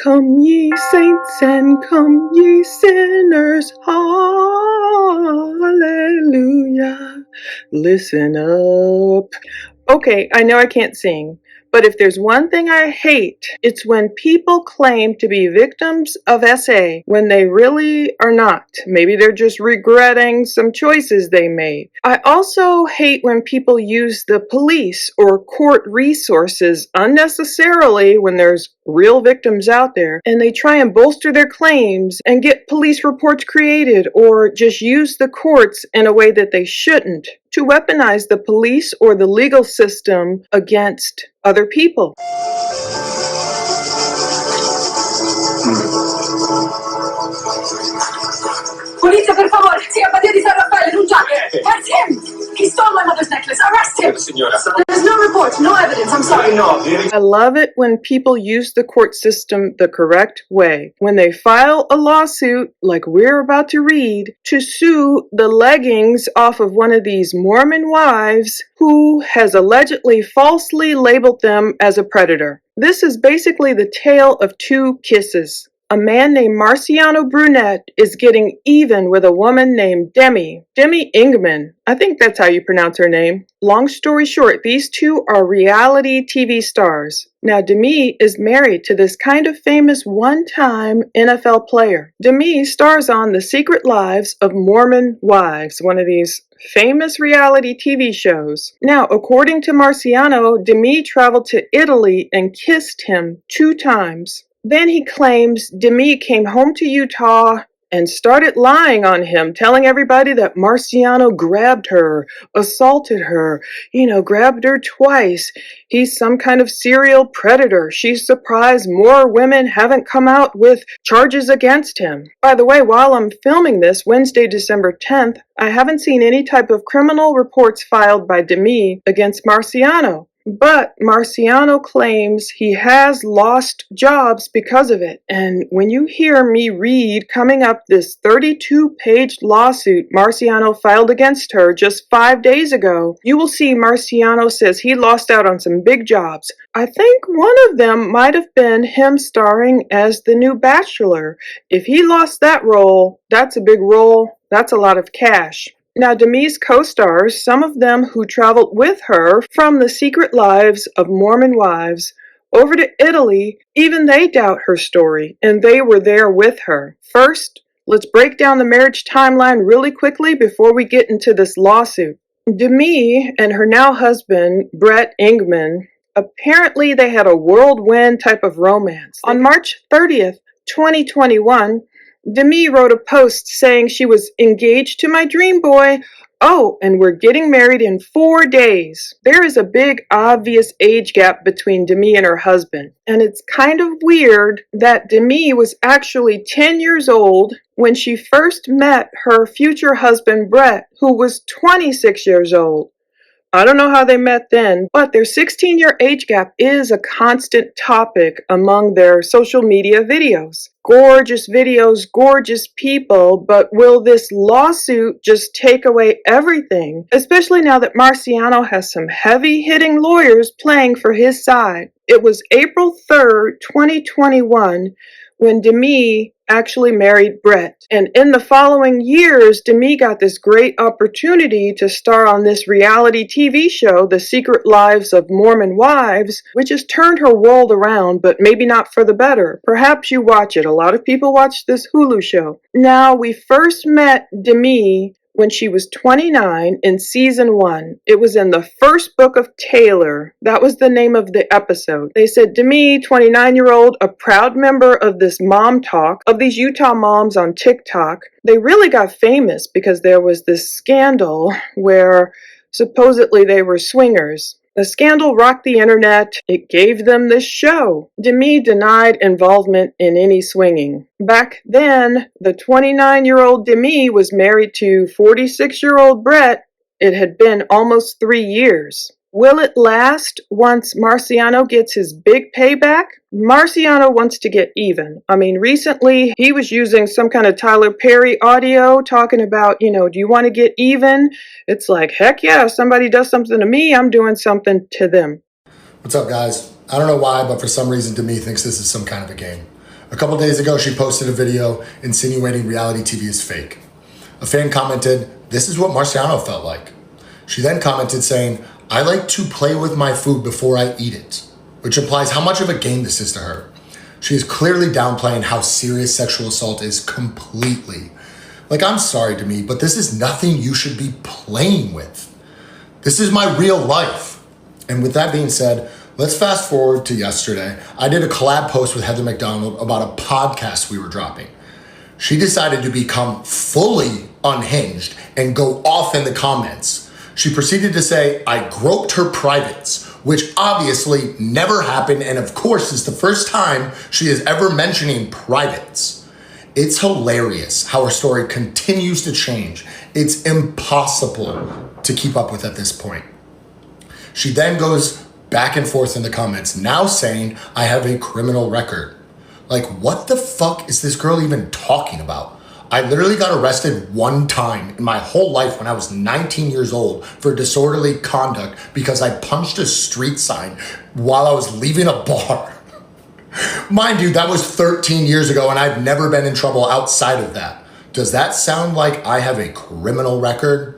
Come ye saints and come ye sinners, hallelujah, listen up. Okay, I know I can't sing, but if there's one thing I hate, it's when people claim to be victims of SA when they really are not. Maybe they're just regretting some choices they made. I also hate when people use the police or court resources unnecessarily when there's real victims out there, and they try and bolster their claims and get police reports created or just use the courts in a way that they shouldn't to weaponize the police or the legal system against other people. Polizia, per favore, si Abbadia di San Raffaele, non jacket. That's him. He stole my mother's necklace. Arrest him. There's no report, no evidence. I'm sorry. I love it when people use the court system the correct way. When they file a lawsuit, like we're about to read, to sue the leggings off of one of these Mormon wives who has allegedly falsely labeled them as a predator. This is basically the tale of two kisses. A man named Marciano Brunette is getting even with a woman named Demi Engemann. I think that's how you pronounce her name. Long story short, these two are reality TV stars. Now, Demi is married to this kind of famous one-time NFL player. Demi stars on The Secret Lives of Mormon Wives, one of these famous reality TV shows. Now, according to Marciano, Demi traveled to Italy and kissed him 2 times. Then he claims Demi came home to Utah and started lying on him, telling everybody that Marciano grabbed her, assaulted her, grabbed her twice. He's some kind of serial predator. She's surprised more women haven't come out with charges against him. By the way, while I'm filming this, Wednesday, December 10th, I haven't seen any type of criminal reports filed by Demi against Marciano. But Marciano claims he has lost jobs because of it. And when you hear me read coming up this 32-page lawsuit Marciano filed against her just 5 days ago, you will see Marciano says he lost out on some big jobs. I think one of them might have been him starring as the new Bachelor. If he lost that role, that's a big role. That's a lot of cash. Now, Demi's co-stars, some of them who traveled with her from The Secret Lives of Mormon Wives over to Italy, even they doubt her story, and they were there with her. First, let's break down the marriage timeline really quickly before we get into this lawsuit. Demi and her now husband, Brett Engemann, apparently they had a whirlwind type of romance. On March 30th, 2021, Demi wrote a post saying she was engaged to my dream boy. Oh, and we're getting married in 4 days. There is a big, obvious age gap between Demi and her husband. And it's kind of weird that Demi was actually 10 years old when she first met her future husband, Brett, who was 26 years old. I don't know how they met then, but their 16-year age gap is a constant topic among their social media videos. Gorgeous videos, gorgeous people, but will this lawsuit just take away everything? Especially now that Marciano has some heavy-hitting lawyers playing for his side. It was April 3rd, 2021, when Demi actually married Brett. And in the following years, Demi got this great opportunity to star on this reality TV show, The Secret Lives of Mormon Wives, which has turned her world around, but maybe not for the better. Perhaps you watch it. A lot of people watch this Hulu show. Now, we first met Demi when she was 29 in season 1. It was in the first book of Taylor. That was the name of the episode. They said, Demi, 29-year-old, a proud member of this mom talk, of these Utah moms on TikTok. They really got famous because there was this scandal where supposedly they were swingers. The scandal rocked the internet. It gave them this show. Demi denied involvement in any swinging. Back then, the 29-year-old Demi was married to 46-year-old Brett. It had been almost 3 years. Will it last once Marciano gets his big payback? Marciano wants to get even. I mean, recently he was using some kind of Tyler Perry audio talking about, do you want to get even? It's like, heck yeah, if somebody does something to me, I'm doing something to them. What's up, guys? I don't know why, but for some reason, Demi thinks this is some kind of a game. A couple days ago, she posted a video insinuating reality TV is fake. A fan commented, "This is what Marciano felt like." She then commented saying, "I like to play with my food before I eat it," which implies how much of a game this is to her. She is clearly downplaying how serious sexual assault is completely. Like, I'm sorry to me, but this is nothing you should be playing with. This is my real life. And with that being said, let's fast forward to yesterday. I did a collab post with Heather McDonald about a podcast we were dropping. She decided to become fully unhinged and go off in the comments. She proceeded to say, "I groped her privates," which obviously never happened, and of course is the first time she is ever mentioning privates. It's hilarious how her story continues to change. It's impossible to keep up with at this point. She then goes back and forth in the comments, now saying, "I have a criminal record." Like, what the fuck is this girl even talking about? I literally got arrested one time in my whole life when I was 19 years old for disorderly conduct because I punched a street sign while I was leaving a bar. Mind you, that was 13 years ago and I've never been in trouble outside of that. Does that sound like I have a criminal record?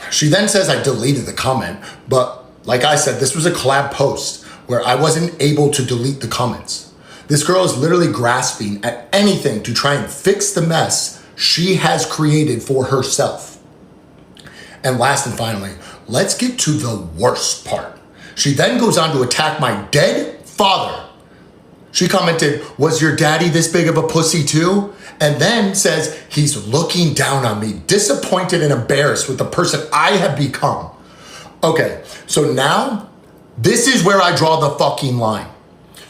She then says I deleted the comment, but like I said, this was a collab post where I wasn't able to delete the comments. This girl is literally grasping at anything to try and fix the mess she has created for herself. And last and finally, let's get to the worst part. She then goes on to attack my dead father. She commented, "Was your daddy this big of a pussy too?" And then says he's looking down on me, disappointed and embarrassed with the person I have become. Okay, so now this is where I draw the fucking line.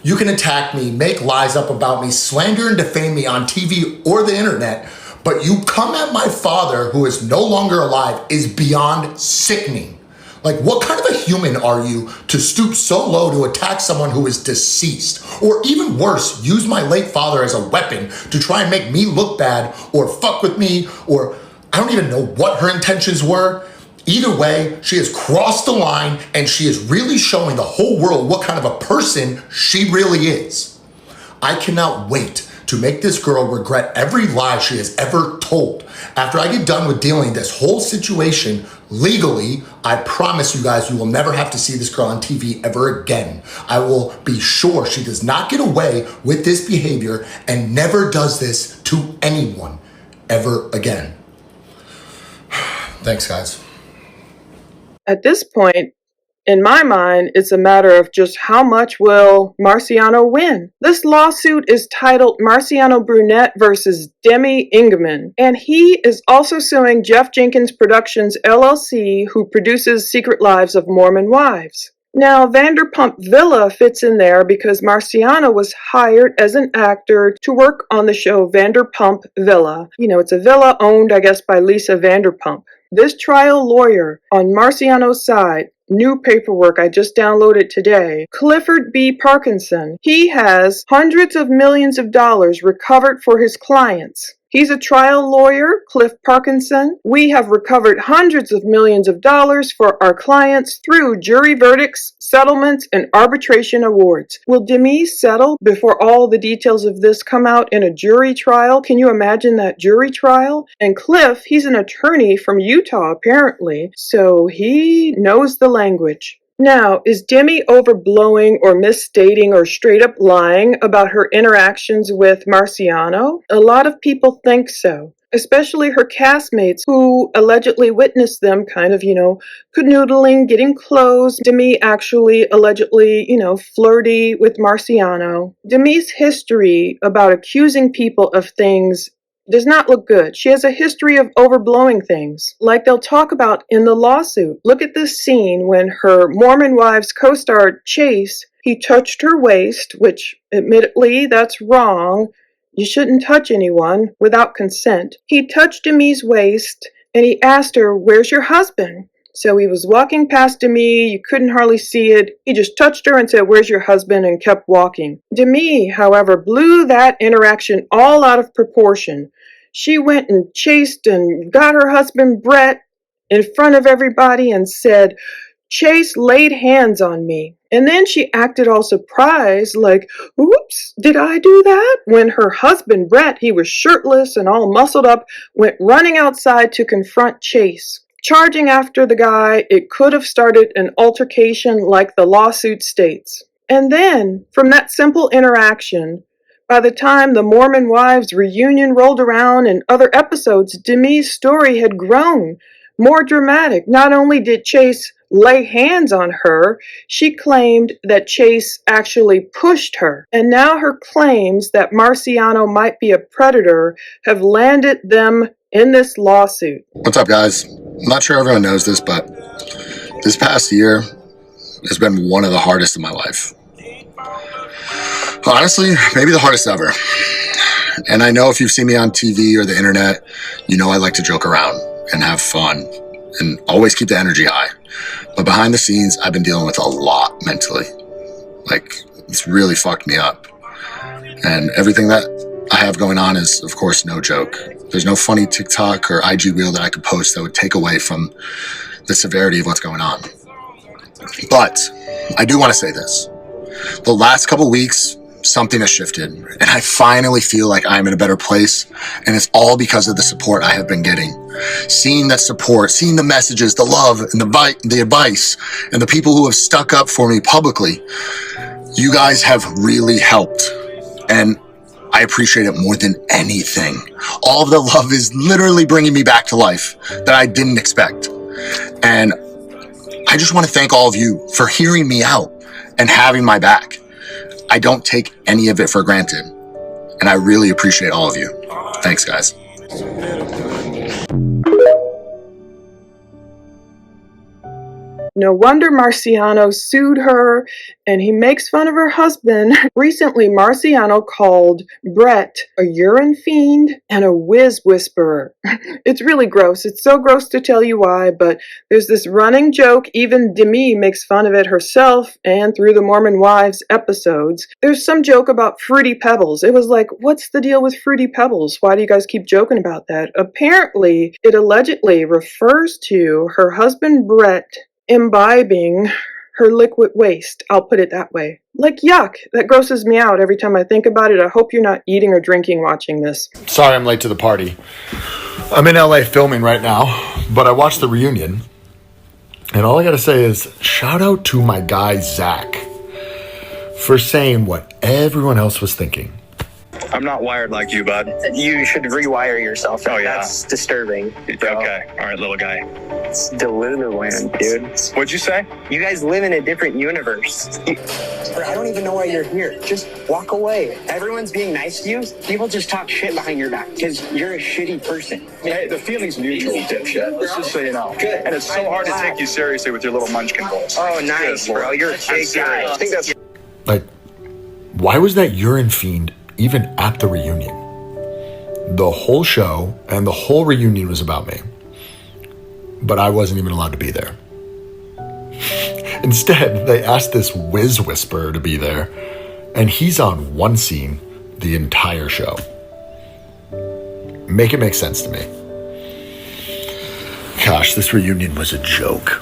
You can attack me, make lies up about me, slander and defame me on TV or the internet, but you come at my father, who is no longer alive, is beyond sickening. Like, what kind of a human are you to stoop so low to attack someone who is deceased? Or even worse, use my late father as a weapon to try and make me look bad or fuck with me, or I don't even know what her intentions were. Either way, she has crossed the line and she is really showing the whole world what kind of a person she really is. I cannot wait to make this girl regret every lie she has ever told. After I get done with dealing this whole situation legally, I promise you guys, you will never have to see this girl on TV ever again. I will be sure she does not get away with this behavior and never does this to anyone ever again. Thanks, guys. At this point, in my mind, it's a matter of just how much will Marciano win. This lawsuit is titled Marciano Brunette versus Demi Engemann, and he is also suing Jeff Jenkins Productions LLC, who produces Secret Lives of Mormon Wives. Now, Vanderpump Villa fits in there because Marciano was hired as an actor to work on the show Vanderpump Villa. You know, it's a villa owned, I guess, by Lisa Vanderpump. This trial lawyer on Marciano's side, new paperwork I just downloaded today, Clifford B. Parkinson, he has hundreds of millions of dollars recovered for his clients. He's a trial lawyer, Cliff Parkinson. We have recovered hundreds of millions of dollars for our clients through jury verdicts, settlements, and arbitration awards. Will Demi settle before all the details of this come out in a jury trial? Can you imagine that jury trial? And Cliff, he's an attorney from Utah, apparently, so he knows the language. Now, is Demi overblowing or misstating or straight up lying about her interactions with Marciano? A lot of people think so, especially her castmates who allegedly witnessed them kind of, canoodling, getting close. Demi actually allegedly, flirty with Marciano. Demi's history about accusing people of things does not look good. She has a history of overblowing things, like they'll talk about in the lawsuit. Look at this scene when her Mormon Wives co-star Chase, he touched her waist, which admittedly that's wrong. You shouldn't touch anyone without consent. He touched Demi's waist and he asked her, "Where's your husband?" So he was walking past Demi, you couldn't hardly see it. He just touched her and said, "Where's your husband?" and kept walking. Demi, however, blew that interaction all out of proportion. She went and chased and got her husband Brett in front of everybody and said, "Chase laid hands on me." And then she acted all surprised, like, oops, did I do that? When her husband, Brett, he was shirtless and all muscled up, went running outside to confront Chase. Charging after the guy, it could have started an altercation like the lawsuit states. And then, from that simple interaction, by the time the Mormon Wives reunion rolled around and other episodes, Demi's story had grown, more dramatic. Not only did Chase lay hands on her, she claimed that Chase actually pushed her. And now her claims that Marciano might be a predator have landed them in this lawsuit. What's up, guys? I'm not sure everyone knows this, but this past year has been one of the hardest of my life. Honestly, maybe the hardest ever. And I know if you've seen me on TV or the internet, you know I like to joke around and have fun and always keep the energy high. But behind the scenes, I've been dealing with a lot mentally. Like, it's really fucked me up. And everything that I have going on is, of course, no joke. There's no funny TikTok or IG reel that I could post that would take away from the severity of what's going on. But I do want to say this. The last couple weeks, something has shifted, and I finally feel like I'm in a better place, and it's all because of the support I have been getting. Seeing that support, seeing the messages, the love, and the advice, and the people who have stuck up for me publicly, you guys have really helped, and I appreciate it more than anything. All of the love is literally bringing me back to life that I didn't expect, and I just want to thank all of you for hearing me out and having my back. I don't take any of it for granted, and I really appreciate all of you. Thanks, guys. No wonder Marciano sued her, and he makes fun of her husband. Recently, Marciano called Brett a urine fiend and a whiz whisperer. It's really gross. It's so gross to tell you why, but there's this running joke. Even Demi makes fun of it herself and through the Mormon Wives episodes. There's some joke about Fruity Pebbles. It was like, what's the deal with Fruity Pebbles? Why do you guys keep joking about that? Apparently, it allegedly refers to her husband Brett imbibing her liquid waste. I'll put it that way. Like, yuck. That grosses me out every time I think about it. I hope you're not eating or drinking watching this. Sorry I'm late to the party. I'm in LA filming right now, but I watched the reunion, and all I gotta say is shout out to my guy Zach for saying what everyone else was thinking. I'm not wired like you, bud. You should rewire yourself. Oh, yeah. That's disturbing. Bro. Okay. All right, little guy. It's Delulu land, dude. What'd you say? You guys live in a different universe. Bro, I don't even know why you're here. Just walk away. Everyone's being nice to you. People just talk shit behind your back because you're a shitty person. Hey, the feeling's mutual, dipshit. Just so you know. Good. And it's so hard to take you seriously with your little munchkin balls. Oh, nice, Good, bro. Lord. You're a big guy. I think that's... Like, why was that urine fiend even at the reunion? The whole show and the whole reunion was about me, but I wasn't even allowed to be there. Instead, they asked this whiz whisperer to be there, and he's on one scene the entire show. Make it make sense to me. Gosh, this reunion was a joke.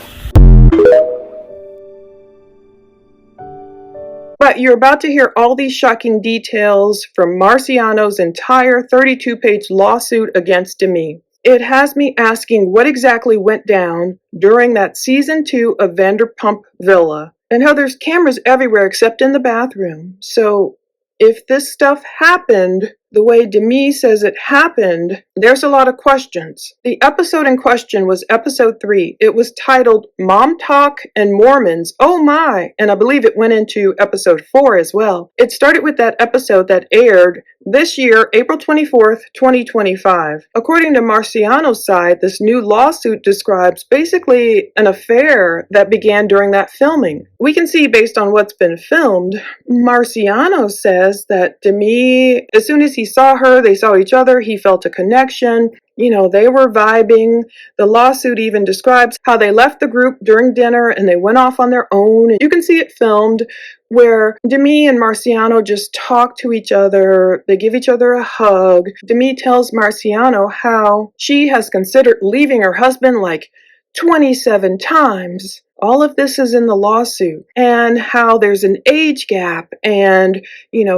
But you're about to hear all these shocking details from Marciano's entire 32-page lawsuit against Demi. It has me asking what exactly went down during that season 2 of Vanderpump Villa, and how there's cameras everywhere except in the bathroom. So if this stuff happened the way Demi says it happened, there's a lot of questions. The episode in question was episode 3. It was titled Mom Talk and Mormons. Oh my! And I believe it went into episode 4 as well. It started with that episode that aired this year, April 24th, 2025. According to Marciano's side, this new lawsuit describes basically an affair that began during that filming. We can see based on what's been filmed, Marciano says that Demi, as soon as he saw her, they saw each other, he felt a connection. You know, they were vibing. The lawsuit even describes how they left the group during dinner and they went off on their own. You can see it filmed where Demi and Marciano just talk to each other. They give each other a hug. Demi tells Marciano how she has considered leaving her husband like 27 times. All of this is in the lawsuit, and how there's an age gap, and,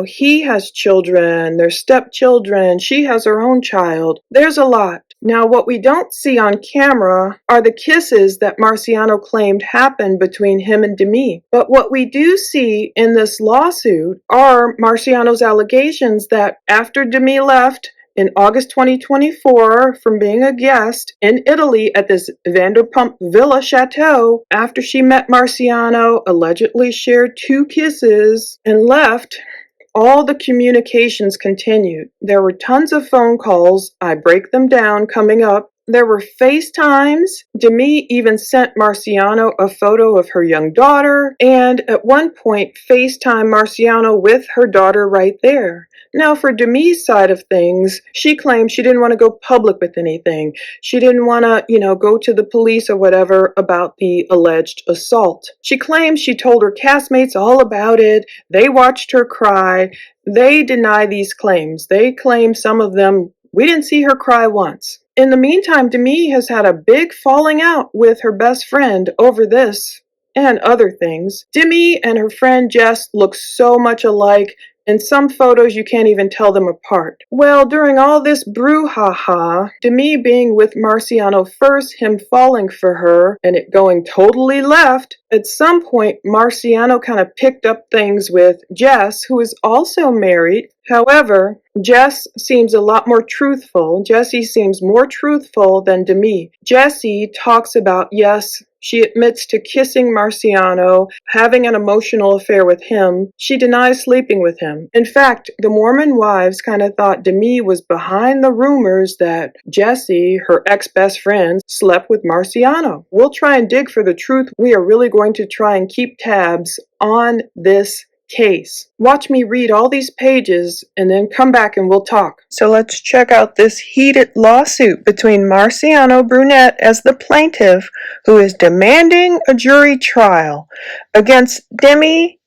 he has children, there's stepchildren, she has her own child. There's a lot. Now, what we don't see on camera are the kisses that Marciano claimed happened between him and Demi. But what we do see in this lawsuit are Marciano's allegations that after Demi left in August 2024 from being a guest in Italy at this Vanderpump Villa chateau, after she met Marciano, allegedly shared 2 kisses, and left, all the communications continued. There were tons of phone calls. I break them down coming up. There were FaceTimes. Demi even sent Marciano a photo of her young daughter, and at one point FaceTime Marciano with her daughter right there. Now, for Demi's side of things, she claimed she didn't want to go public with anything. She didn't want to, go to the police or whatever about the alleged assault. She claims she told her castmates all about it. They watched her cry. They deny these claims. They claim, some of them, we didn't see her cry once. In the meantime, Demi has had a big falling out with her best friend over this and other things. Demi and her friend Jess look so much alike. In some photos, you can't even tell them apart. Well, during all this brouhaha, Demi being with Marciano first, him falling for her, and it going totally left, at some point, Marciano kind of picked up things with Jess, who is also married. However, Jess seems a lot more truthful. Jessie seems more truthful than Demi. Jessie talks about, yes, she admits to kissing Marciano, having an emotional affair with him. She denies sleeping with him. In fact, the Mormon wives kind of thought Demi was behind the rumors that Jessie, her ex-best friend, slept with Marciano. We'll try and dig for the truth. We are really going to try and keep tabs on this case. Watch me read all these pages and then come back and we'll talk. So let's check out this heated lawsuit between Marciano Brunette as the plaintiff, who is demanding a jury trial, against Demi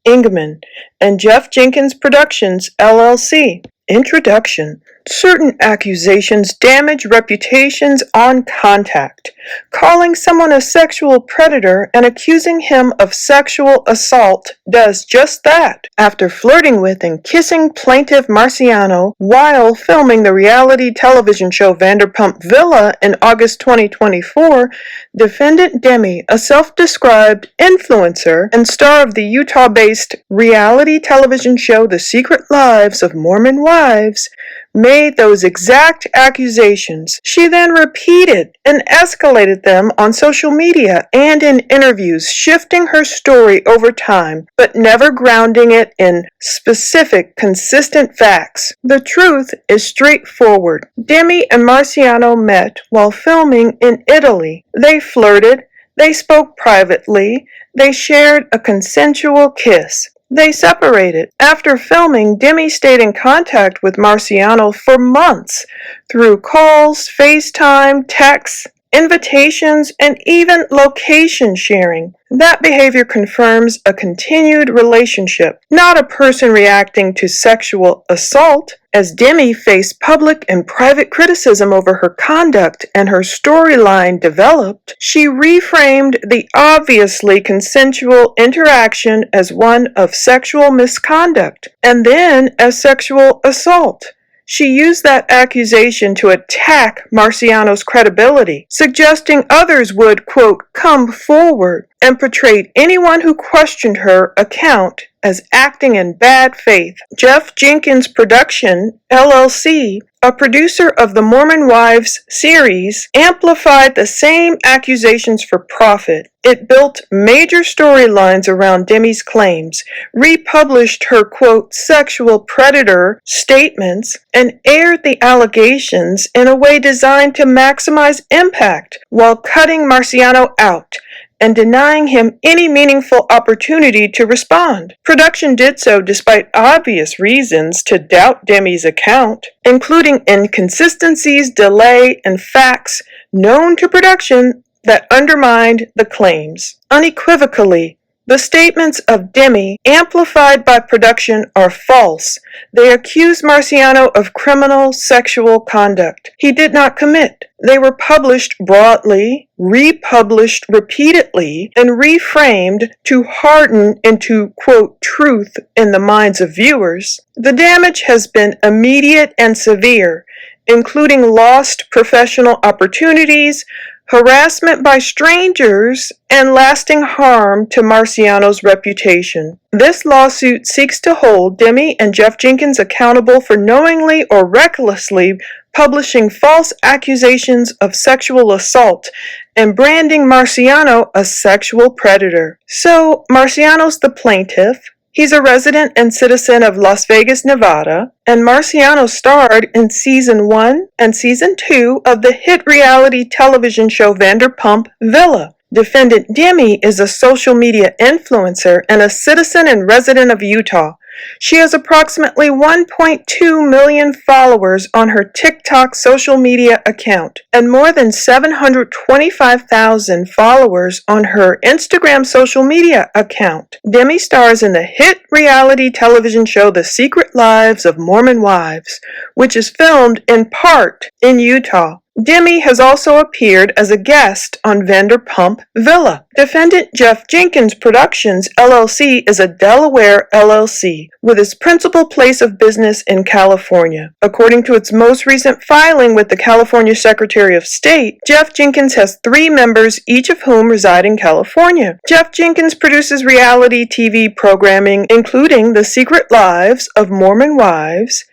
Engemann and Jeff Jenkins Productions, LLC. Introduction. Certain accusations damage reputations on contact. Calling someone a sexual predator and accusing him of sexual assault does just that. After flirting with and kissing plaintiff Marciano while filming the reality television show Vanderpump Villa in August 2024, defendant Demi, a self-described influencer and star of the Utah-based reality television show The Secret Lives of Mormon Wives, made those exact accusations. She then repeated and escalated them on social media and in interviews, shifting her story over time, but never grounding it in specific, consistent facts. The truth is straightforward. Demi and Marciano met while filming in Italy. They flirted, they spoke privately, they shared a consensual kiss. They separated. After filming, Demi stayed in contact with Marciano for months through calls, FaceTime, texts, invitations, and even location sharing. That behavior confirms a continued relationship, not a person reacting to sexual assault. As Demi faced public and private criticism over her conduct and her storyline developed, she reframed the obviously consensual interaction as one of sexual misconduct, and then as sexual assault. She used that accusation to attack Marciano's credibility, suggesting others would, quote, come forward, and portrayed anyone who questioned her account as acting in bad faith. Jeff Jenkins Production, LLC, a producer of the Mormon Wives series, amplified the same accusations for profit. It built major storylines around Demi's claims, republished her, quote, sexual predator statements, and aired the allegations in a way designed to maximize impact while cutting Marciano out and denying him any meaningful opportunity to respond. Production did so despite obvious reasons to doubt Demi's account, including inconsistencies, delay, and facts known to production that undermined the claims. Unequivocally, The statements of Demi, amplified by production, are false. They accuse Marciano of criminal sexual conduct he did not commit. They were published broadly, republished repeatedly, and reframed to harden into, quote, truth in the minds of viewers. The damage has been immediate and severe, including lost professional opportunities, harassment by strangers, and lasting harm to Marciano's reputation. This lawsuit seeks to hold Demi and Jeff Jenkins accountable for knowingly or recklessly publishing false accusations of sexual assault and branding Marciano a sexual predator. So, Marciano's the plaintiff. He's a resident and citizen of Las Vegas, Nevada, and Marciano starred in Season 1 and Season 2 of the hit reality television show Vanderpump Villa. Defendant Demi is a social media influencer and a citizen and resident of Utah. She has approximately 1.2 million followers on her TikTok social media account and more than 725,000 followers on her Instagram social media account. Demi stars in the hit reality television show The Secret Lives of Mormon Wives, which is filmed in part in Utah. Demi has also appeared as a guest on Vanderpump Villa. Defendant Jeff Jenkins Productions, LLC is a Delaware LLC with its principal place of business in California. According to its most recent filing with the California Secretary of State, Jeff Jenkins has 3 members, each of whom reside in California. Jeff Jenkins produces reality TV programming, including The Secret Lives of Mormon Wives,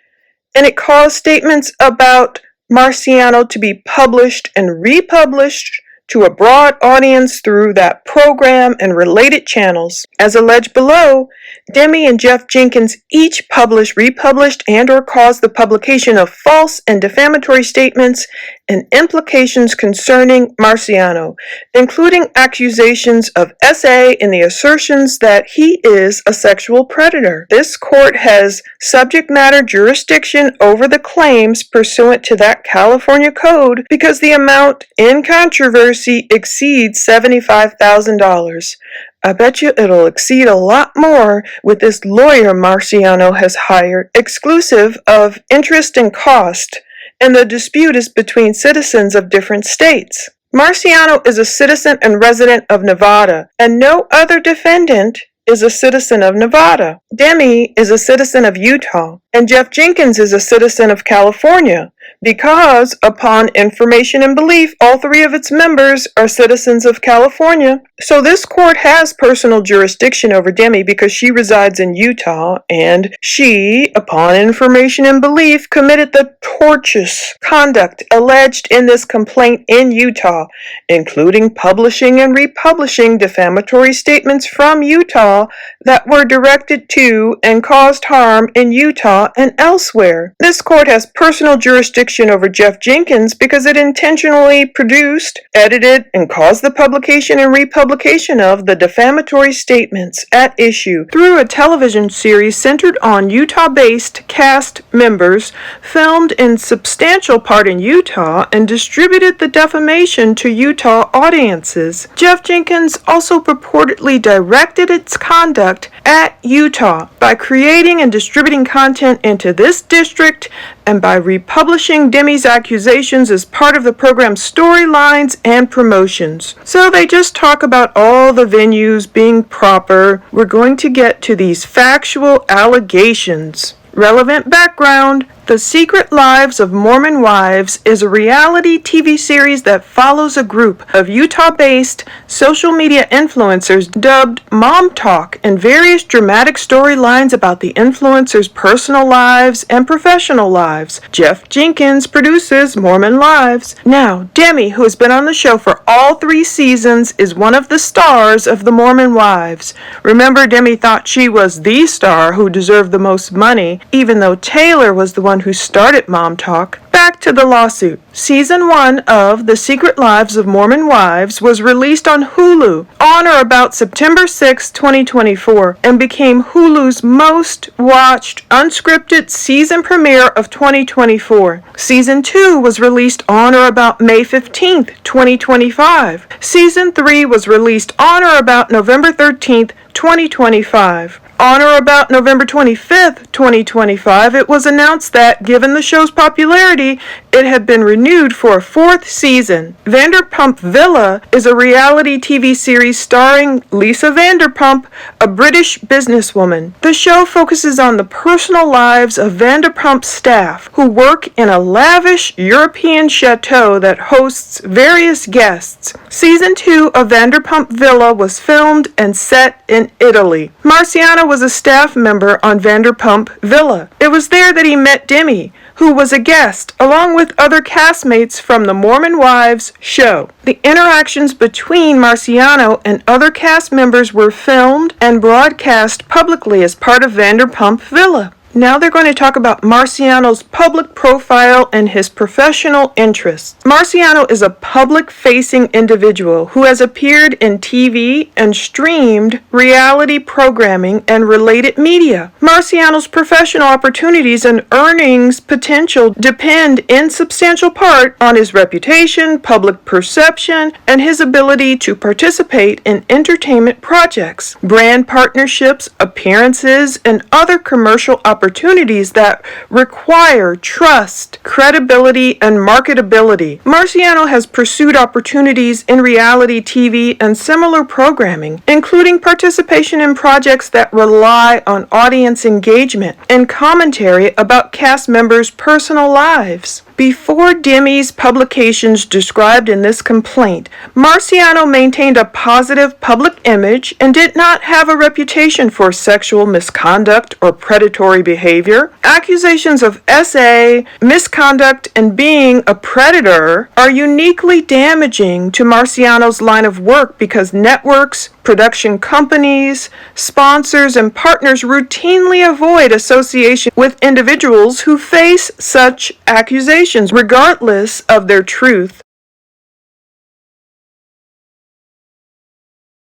and it caused statements about Marciano to be published and republished to a broad audience through that program and related channels. As alleged below, Demi and Jeff Jenkins each published, republished, and/or caused the publication of false and defamatory statements and implications concerning Marciano, including accusations of SA and the assertions that he is a sexual predator. This court has subject matter jurisdiction over the claims pursuant to that California code because the amount in controversy exceeds $75,000. I bet you it'll exceed a lot more with this lawyer Marciano has hired, exclusive of interest and cost, and the dispute is between citizens of different states. Marciano is a citizen and resident of Nevada, and no other defendant is a citizen of Nevada. Demi is a citizen of Utah, and Jeff Jenkins is a citizen of California, because, upon information and belief, all 3 of its members are citizens of California. So this court has personal jurisdiction over Demi because she resides in Utah, and she, upon information and belief, committed the tortious conduct alleged in this complaint in Utah, including publishing and republishing defamatory statements from Utah that were directed to and caused harm in Utah and elsewhere. This court has personal jurisdiction over Jeff Jenkins because it intentionally produced, edited, and caused the publication and republication of the defamatory statements at issue through a television series centered on Utah-based cast members, filmed in substantial part in Utah, and distributed the defamation to Utah audiences. Jeff Jenkins also purportedly directed its conduct at Utah by creating and distributing content into this district and by republishing Demi's accusations as part of the program's storylines and promotions. So they just talk about all the venues being proper. We're going to get to these factual allegations. Relevant background: The Secret Lives of Mormon Wives is a reality TV series that follows a group of Utah-based social media influencers dubbed Mom Talk and various dramatic storylines about the influencers' personal lives and professional lives. Jeff Jenkins produces Mormon Lives. Now, Demi, who has been on the show for all 3 seasons, is one of the stars of the Mormon Wives. Remember, Demi thought she was the star who deserved the most money, even though Taylor was the one one who started Mom Talk. Back to the lawsuit. Season 1 of The Secret Lives of Mormon Wives was released on Hulu on or about September 6, 2024, and became Hulu's most watched unscripted season premiere of 2024. Season 2 was released on or about May 15, 2025. Season 3 was released on or about November 13, 2025. On or about November 25th, 2025, it was announced that, given the show's popularity, it had been renewed for a 4th season. Vanderpump Villa is a reality TV series starring Lisa Vanderpump, a British businesswoman. The show focuses on the personal lives of Vanderpump staff who work in a lavish European chateau that hosts various guests. Season 2 of Vanderpump Villa was filmed and set in Italy. Marciano was a staff member on Vanderpump Villa. It was there that he met Demi, who was a guest, along with other castmates from the Mormon Wives show. The interactions between Marciano and other cast members were filmed and broadcast publicly as part of Vanderpump Villa. Now they're going to talk about Marciano's public profile and his professional interests. Marciano is a public-facing individual who has appeared in TV and streamed reality programming and related media. Marciano's professional opportunities and earnings potential depend in substantial part on his reputation, public perception, and his ability to participate in entertainment projects, brand partnerships, appearances, and other commercial opportunities that require trust, credibility, and marketability. Marciano has pursued opportunities in reality TV and similar programming, including participation in projects that rely on audience engagement and commentary about cast members' personal lives. Before Demi's publications described in this complaint, Marciano maintained a positive public image and did not have a reputation for sexual misconduct or predatory behavior. Accusations of SA, misconduct, and being a predator are uniquely damaging to Marciano's line of work because networks, production companies, sponsors, and partners routinely avoid association with individuals who face such accusations, regardless of their truth.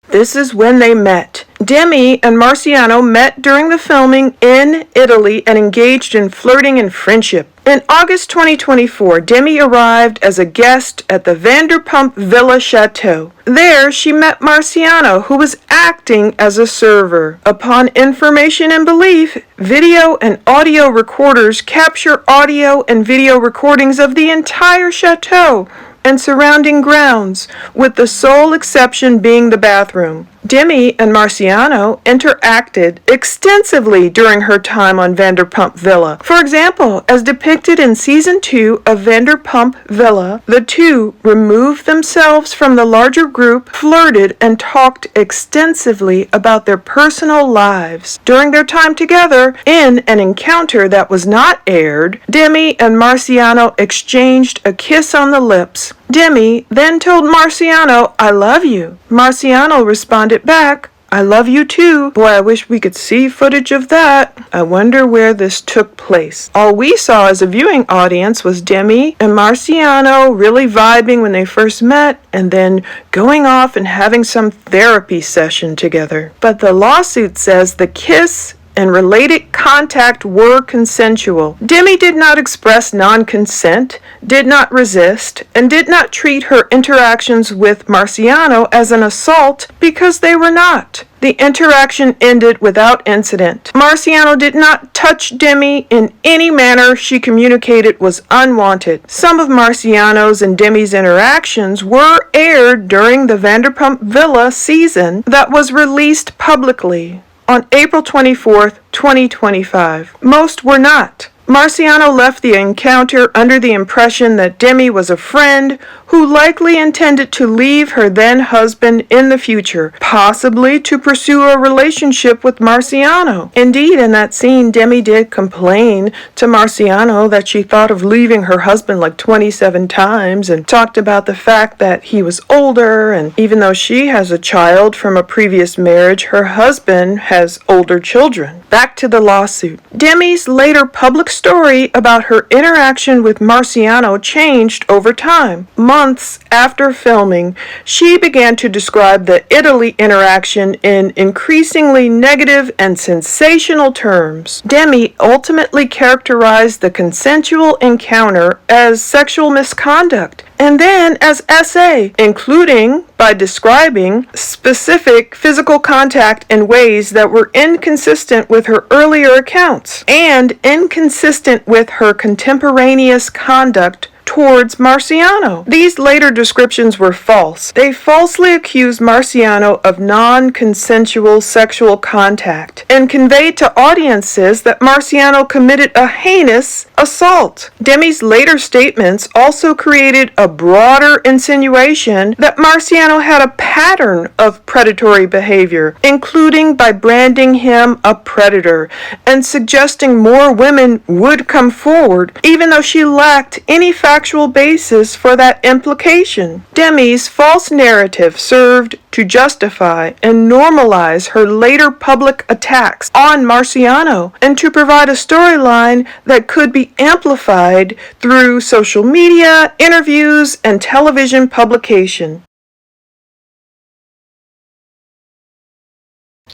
This is when they met. Demi and Marciano met during the filming in Italy and engaged in flirting and friendship. In August 2024, Demi arrived as a guest at the Vanderpump Villa Chateau. There, she met Marciano, who was acting as a server. Upon information and belief, video and audio recorders capture audio and video recordings of the entire chateau and surrounding grounds, with the sole exception being the bathroom. Demi and Marciano interacted extensively during her time on Vanderpump Villa. For example, as depicted in Season 2 of Vanderpump Villa, the two removed themselves from the larger group, flirted, and talked extensively about their personal lives. During their time together, in an encounter that was not aired, Demi and Marciano exchanged a kiss on the lips. Demi then told Marciano, "I love you." Marciano responded back, "I love you too." Boy, I wish we could see footage of that. I wonder where this took place. All we saw as a viewing audience was Demi and Marciano really vibing when they first met, and then going off and having some therapy session together. But the lawsuit says the kiss and related contact were consensual. Demi did not express non-consent, did not resist, and did not treat her interactions with Marciano as an assault because they were not. The interaction ended without incident. Marciano did not touch Demi in any manner she communicated was unwanted. Some of Marciano's and Demi's interactions were aired during the Vanderpump Villa season that was released publicly on April 24th, 2025. Most were not. Marciano left the encounter under the impression that Demi was a friend who likely intended to leave her then-husband in the future, possibly to pursue a relationship with Marciano. Indeed, in that scene, Demi did complain to Marciano that she thought of leaving her husband like 27 times and talked about the fact that he was older, and even though she has a child from a previous marriage, her husband has older children. Back to the lawsuit. Demi's later public story about her interaction with Marciano changed over time. Months after filming, she began to describe the Italy interaction in increasingly negative and sensational terms. Demi ultimately characterized the consensual encounter as sexual misconduct, and then as SA, including by describing specific physical contact in ways that were inconsistent with her earlier accounts and inconsistent with her contemporaneous conduct towards Marciano. These later descriptions were false. They falsely accused Marciano of non-consensual sexual contact and conveyed to audiences that Marciano committed a heinous assault. Demi's later statements also created a broader insinuation that Marciano had a pattern of predatory behavior, including by branding him a predator and suggesting more women would come forward, even though she lacked any factual basis for that implication. Demi's false narrative served to justify and normalize her later public attacks on Marciano and to provide a storyline that could be amplified through social media, interviews, and television publication.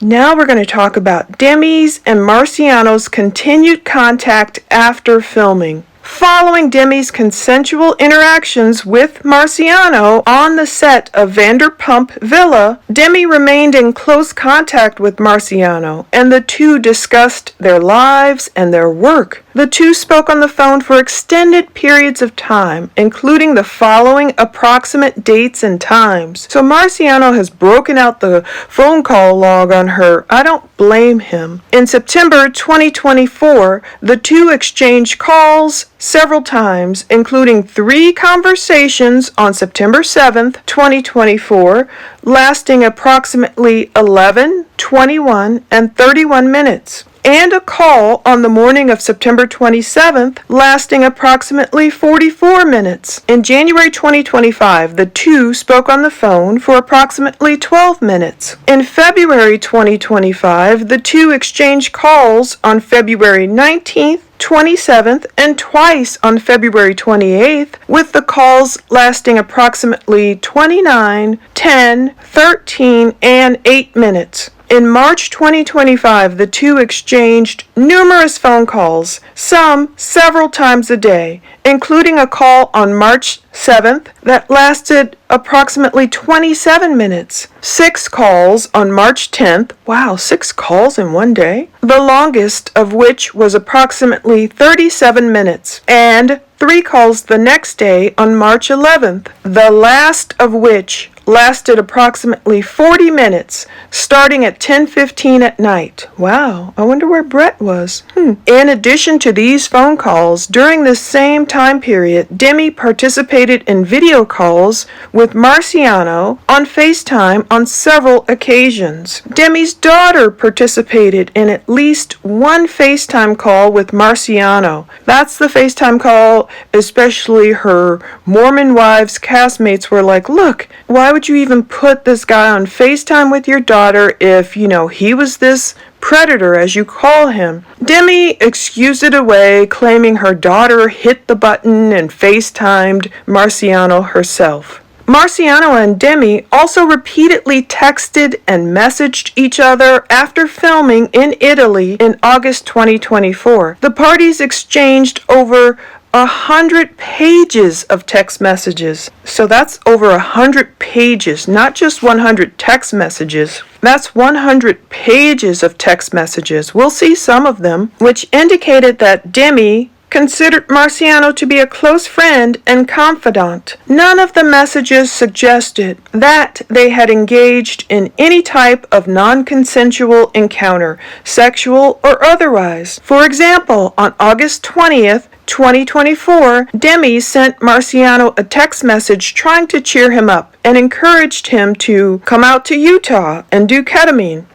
Now we're going to talk about Demi's and Marciano's continued contact after filming. Following Demi's consensual interactions with Marciano on the set of Vanderpump Villa, Demi remained in close contact with Marciano, and the two discussed their lives and their work. The two spoke on the phone for extended periods of time, including the following approximate dates and times. So Marciano has broken out the phone call log on her. I don't blame him. In September 2024, the two exchanged calls several times, including 3 conversations on September 7th, 2024, lasting approximately 11, 21, and 31 minutes. And a call on the morning of September 27th, lasting approximately 44 minutes. In January 2025, the two spoke on the phone for approximately 12 minutes. In February 2025, the two exchanged calls on February 19th, 27th, and twice on February 28th, with the calls lasting approximately 29, 10, 13, and 8 minutes. In March 2025, the two exchanged numerous phone calls, some several times a day, including a call on March 7th that lasted approximately 27 minutes, 6 calls on March 10th, wow, 6 calls in one day, the longest of which was approximately 37 minutes, and 3 calls the next day on March 11th, the last of which lasted approximately 40 minutes, starting at 10:15 at night. Wow, I wonder where Brett was. In addition to these phone calls, during this same time period, Demi participated in video calls with Marciano on FaceTime on several occasions. Demi's daughter participated in at least one FaceTime call with Marciano. That's the FaceTime call, especially her Mormon wives' castmates were like, look, why would you even put this guy on FaceTime with your daughter if, he was this predator, as you call him? Demi excused it away, claiming her daughter hit the button and FaceTimed Marciano herself. Marciano and Demi also repeatedly texted and messaged each other after filming in Italy in August 2024. The parties exchanged over 100 pages of text messages. So that's over 100 pages, not just 100 text messages. That's 100 pages of text messages. We'll see some of them, which indicated that Demi considered Marciano to be a close friend and confidant. None of the messages suggested that they had engaged in any type of non-consensual encounter, sexual or otherwise. For example, on August 20th, 2024, Demi sent Marciano a text message trying to cheer him up and encouraged him to come out to Utah and do ketamine.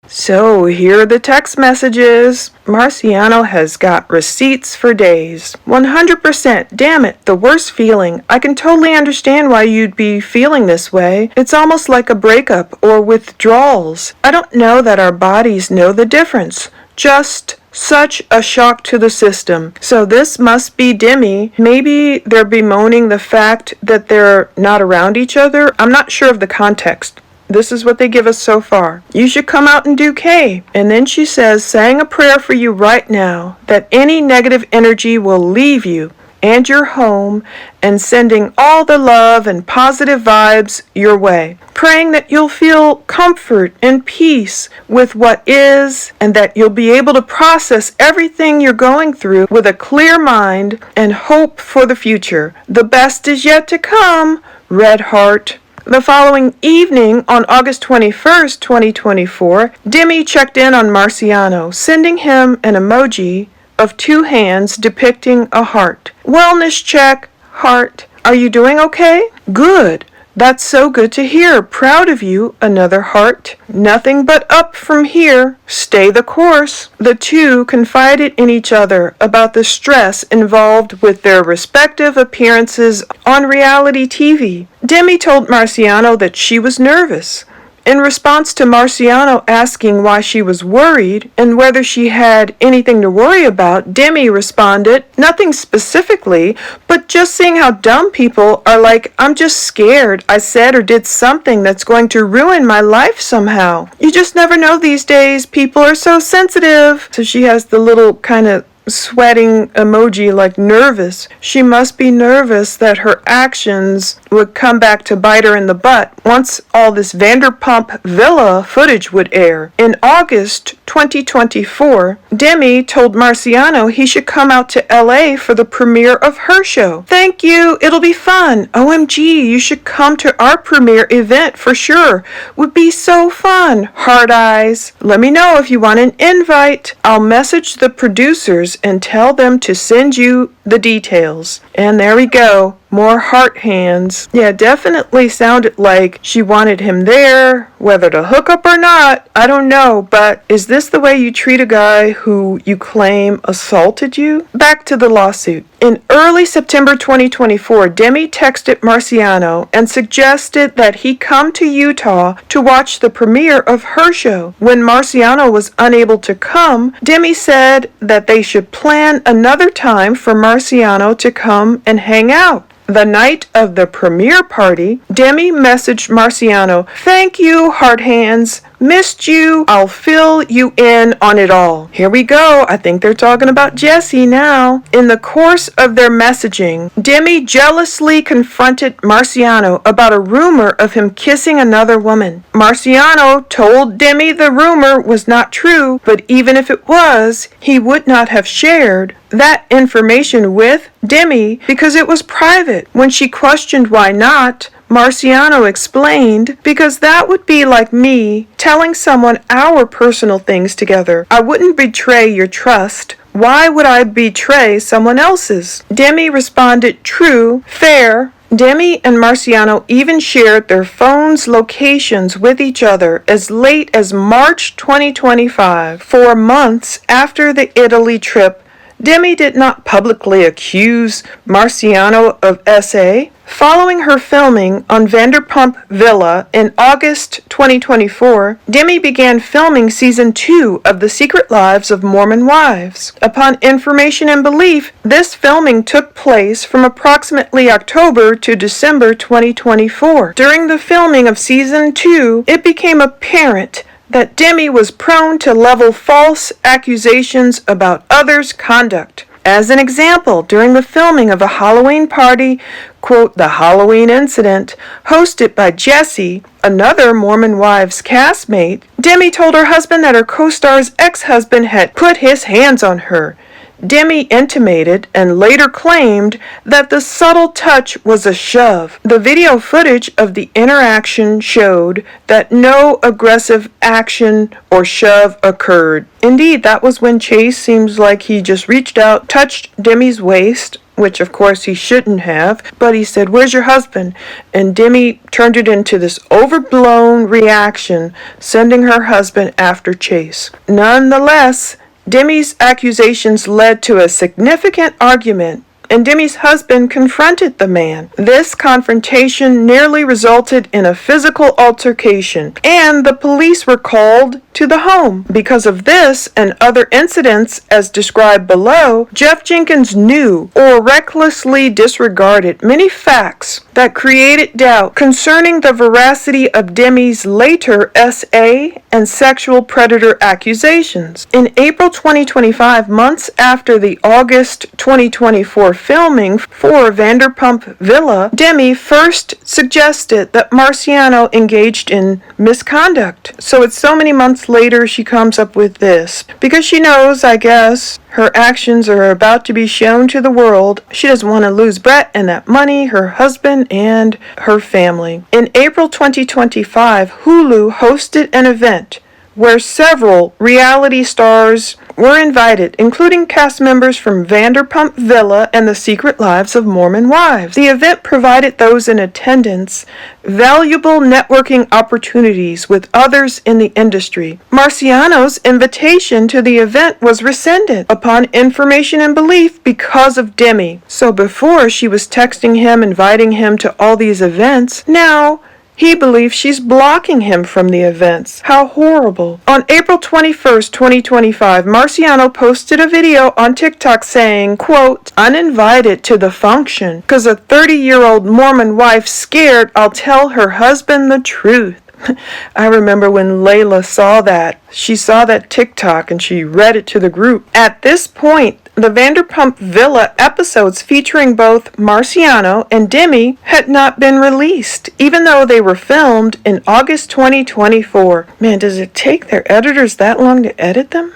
So here are the text messages. Marciano has got receipts for days. 100%. Damn it, the worst feeling. I can totally understand why you'd be feeling this way. It's almost like a breakup or withdrawals. I don't know that our bodies know the difference. Just such a shock to the system. So this must be Demi. Maybe they're bemoaning the fact that they're not around each other. I'm not sure of the context. This is what they give us so far. You should come out and do K. And then she says, saying a prayer for you right now, that any negative energy will leave you and your home, and sending all the love and positive vibes your way. Praying that you'll feel comfort and peace with what is, and that you'll be able to process everything you're going through with a clear mind and hope for the future. The best is yet to come, Red Heart. The following evening, on August 21st, 2024, Demi checked in on Marciano, sending him an emoji of 2 hands depicting a heart. Wellness check, heart. Are you doing okay? Good. That's so good to hear. Proud of you. Another heart. Nothing but up from here. Stay the course. The two confided in each other about the stress involved with their respective appearances on reality TV. Demi told Marciano that she was nervous. In response to Marciano asking why she was worried and whether she had anything to worry about, Demi responded, nothing specifically, but just seeing how dumb people are like, I'm just scared I said or did something that's going to ruin my life somehow. You just never know these days. People are so sensitive. So she has the little kind of sweating emoji, like nervous. She must be nervous that her actions would come back to bite her in the butt once all this Vanderpump Villa footage would air. In August 2024, Demi told Marciano he should come out to LA for the premiere of her show. Thank you, it'll be fun. OMG, you should come to our premiere event for sure. Would be so fun. Hard eyes. Let me know if you want an invite. I'll message the producers and tell them to send you the details. And there we go. More heart hands. Yeah, definitely sounded like she wanted him there. Whether to hook up or not, I don't know. But is this the way you treat a guy who you claim assaulted you? Back to the lawsuit. In early September 2024, Demi texted Marciano and suggested that he come to Utah to watch the premiere of her show. When Marciano was unable to come, Demi said that they should plan another time for Marciano to come and hang out. The night of the premiere party, Demi messaged Marciano, thank you, heart hands. Missed you. I'll fill you in on it all. Here we go. I think they're talking about Jesse now. In the course of their messaging, Demi jealously confronted Marciano about a rumor of him kissing another woman. Marciano told Demi the rumor was not true, but even if it was, he would not have shared that information with Demi because it was private. When she questioned why not, Marciano explained, because that would be like me telling someone our personal things together. I wouldn't betray your trust. Why would I betray someone else's? Demi responded, true, fair. Demi and Marciano even shared their phones' locations with each other as late as March 2025. 4 months after the Italy trip, Demi did not publicly accuse Marciano of SA. Following her filming on Vanderpump Villa in August 2024, Demi began filming season 2 of The Secret Lives of Mormon Wives. Upon information and belief, this filming took place from approximately October to December 2024. During the filming of season 2, it became apparent that Demi was prone to level false accusations about others' conduct. As an example, during the filming of a Halloween party, quote, the Halloween incident, hosted by Jesse, another Mormon Wives castmate, Demi told her husband that her co-star's ex-husband had put his hands on her. Demi intimated and later claimed that the subtle touch was a shove. The video footage of the interaction showed that no aggressive action or shove occurred. Indeed, that was when Chase seems like he just reached out, touched Demi's waist, which of course he shouldn't have, but he said, "Where's your husband?" And Demi turned it into this overblown reaction, sending her husband after Chase. Nonetheless, Demi's accusations led to a significant argument, and Demi's husband confronted the man. This confrontation nearly resulted in a physical altercation, and the police were called to the home. Because of this and other incidents as described below, Jeff Jenkins knew or recklessly disregarded many facts that created doubt concerning the veracity of Demi's later SA and sexual predator accusations. In April 2025, months after the August 2024 filming for Vanderpump Villa, Demi first suggested that Marciano engaged in misconduct. So it's so many months later she comes up with this. Because she knows, I guess, her actions are about to be shown to the world. She doesn't want to lose Brett and that money, her husband, and her family. In April 2025, Hulu hosted an event where several reality stars were invited, including cast members from Vanderpump Villa and The Secret Lives of Mormon Wives. The event provided those in attendance valuable networking opportunities with others in the industry. Marciano's invitation to the event was rescinded upon information and belief because of Demi. So before she was texting him, inviting him to all these events, now he believes she's blocking him from the events. How horrible. On April 21st, 2025, Marciano posted a video on TikTok saying, quote, "Uninvited to the function because a 30-year-old Mormon wife scared I'll tell her husband the truth." I remember when Layla saw that. She saw that TikTok and she read it to the group. At this point, the Vanderpump Villa episodes featuring both Marciano and Demi had not been released, even though they were filmed in August 2024. Man, does it take their editors that long to edit them?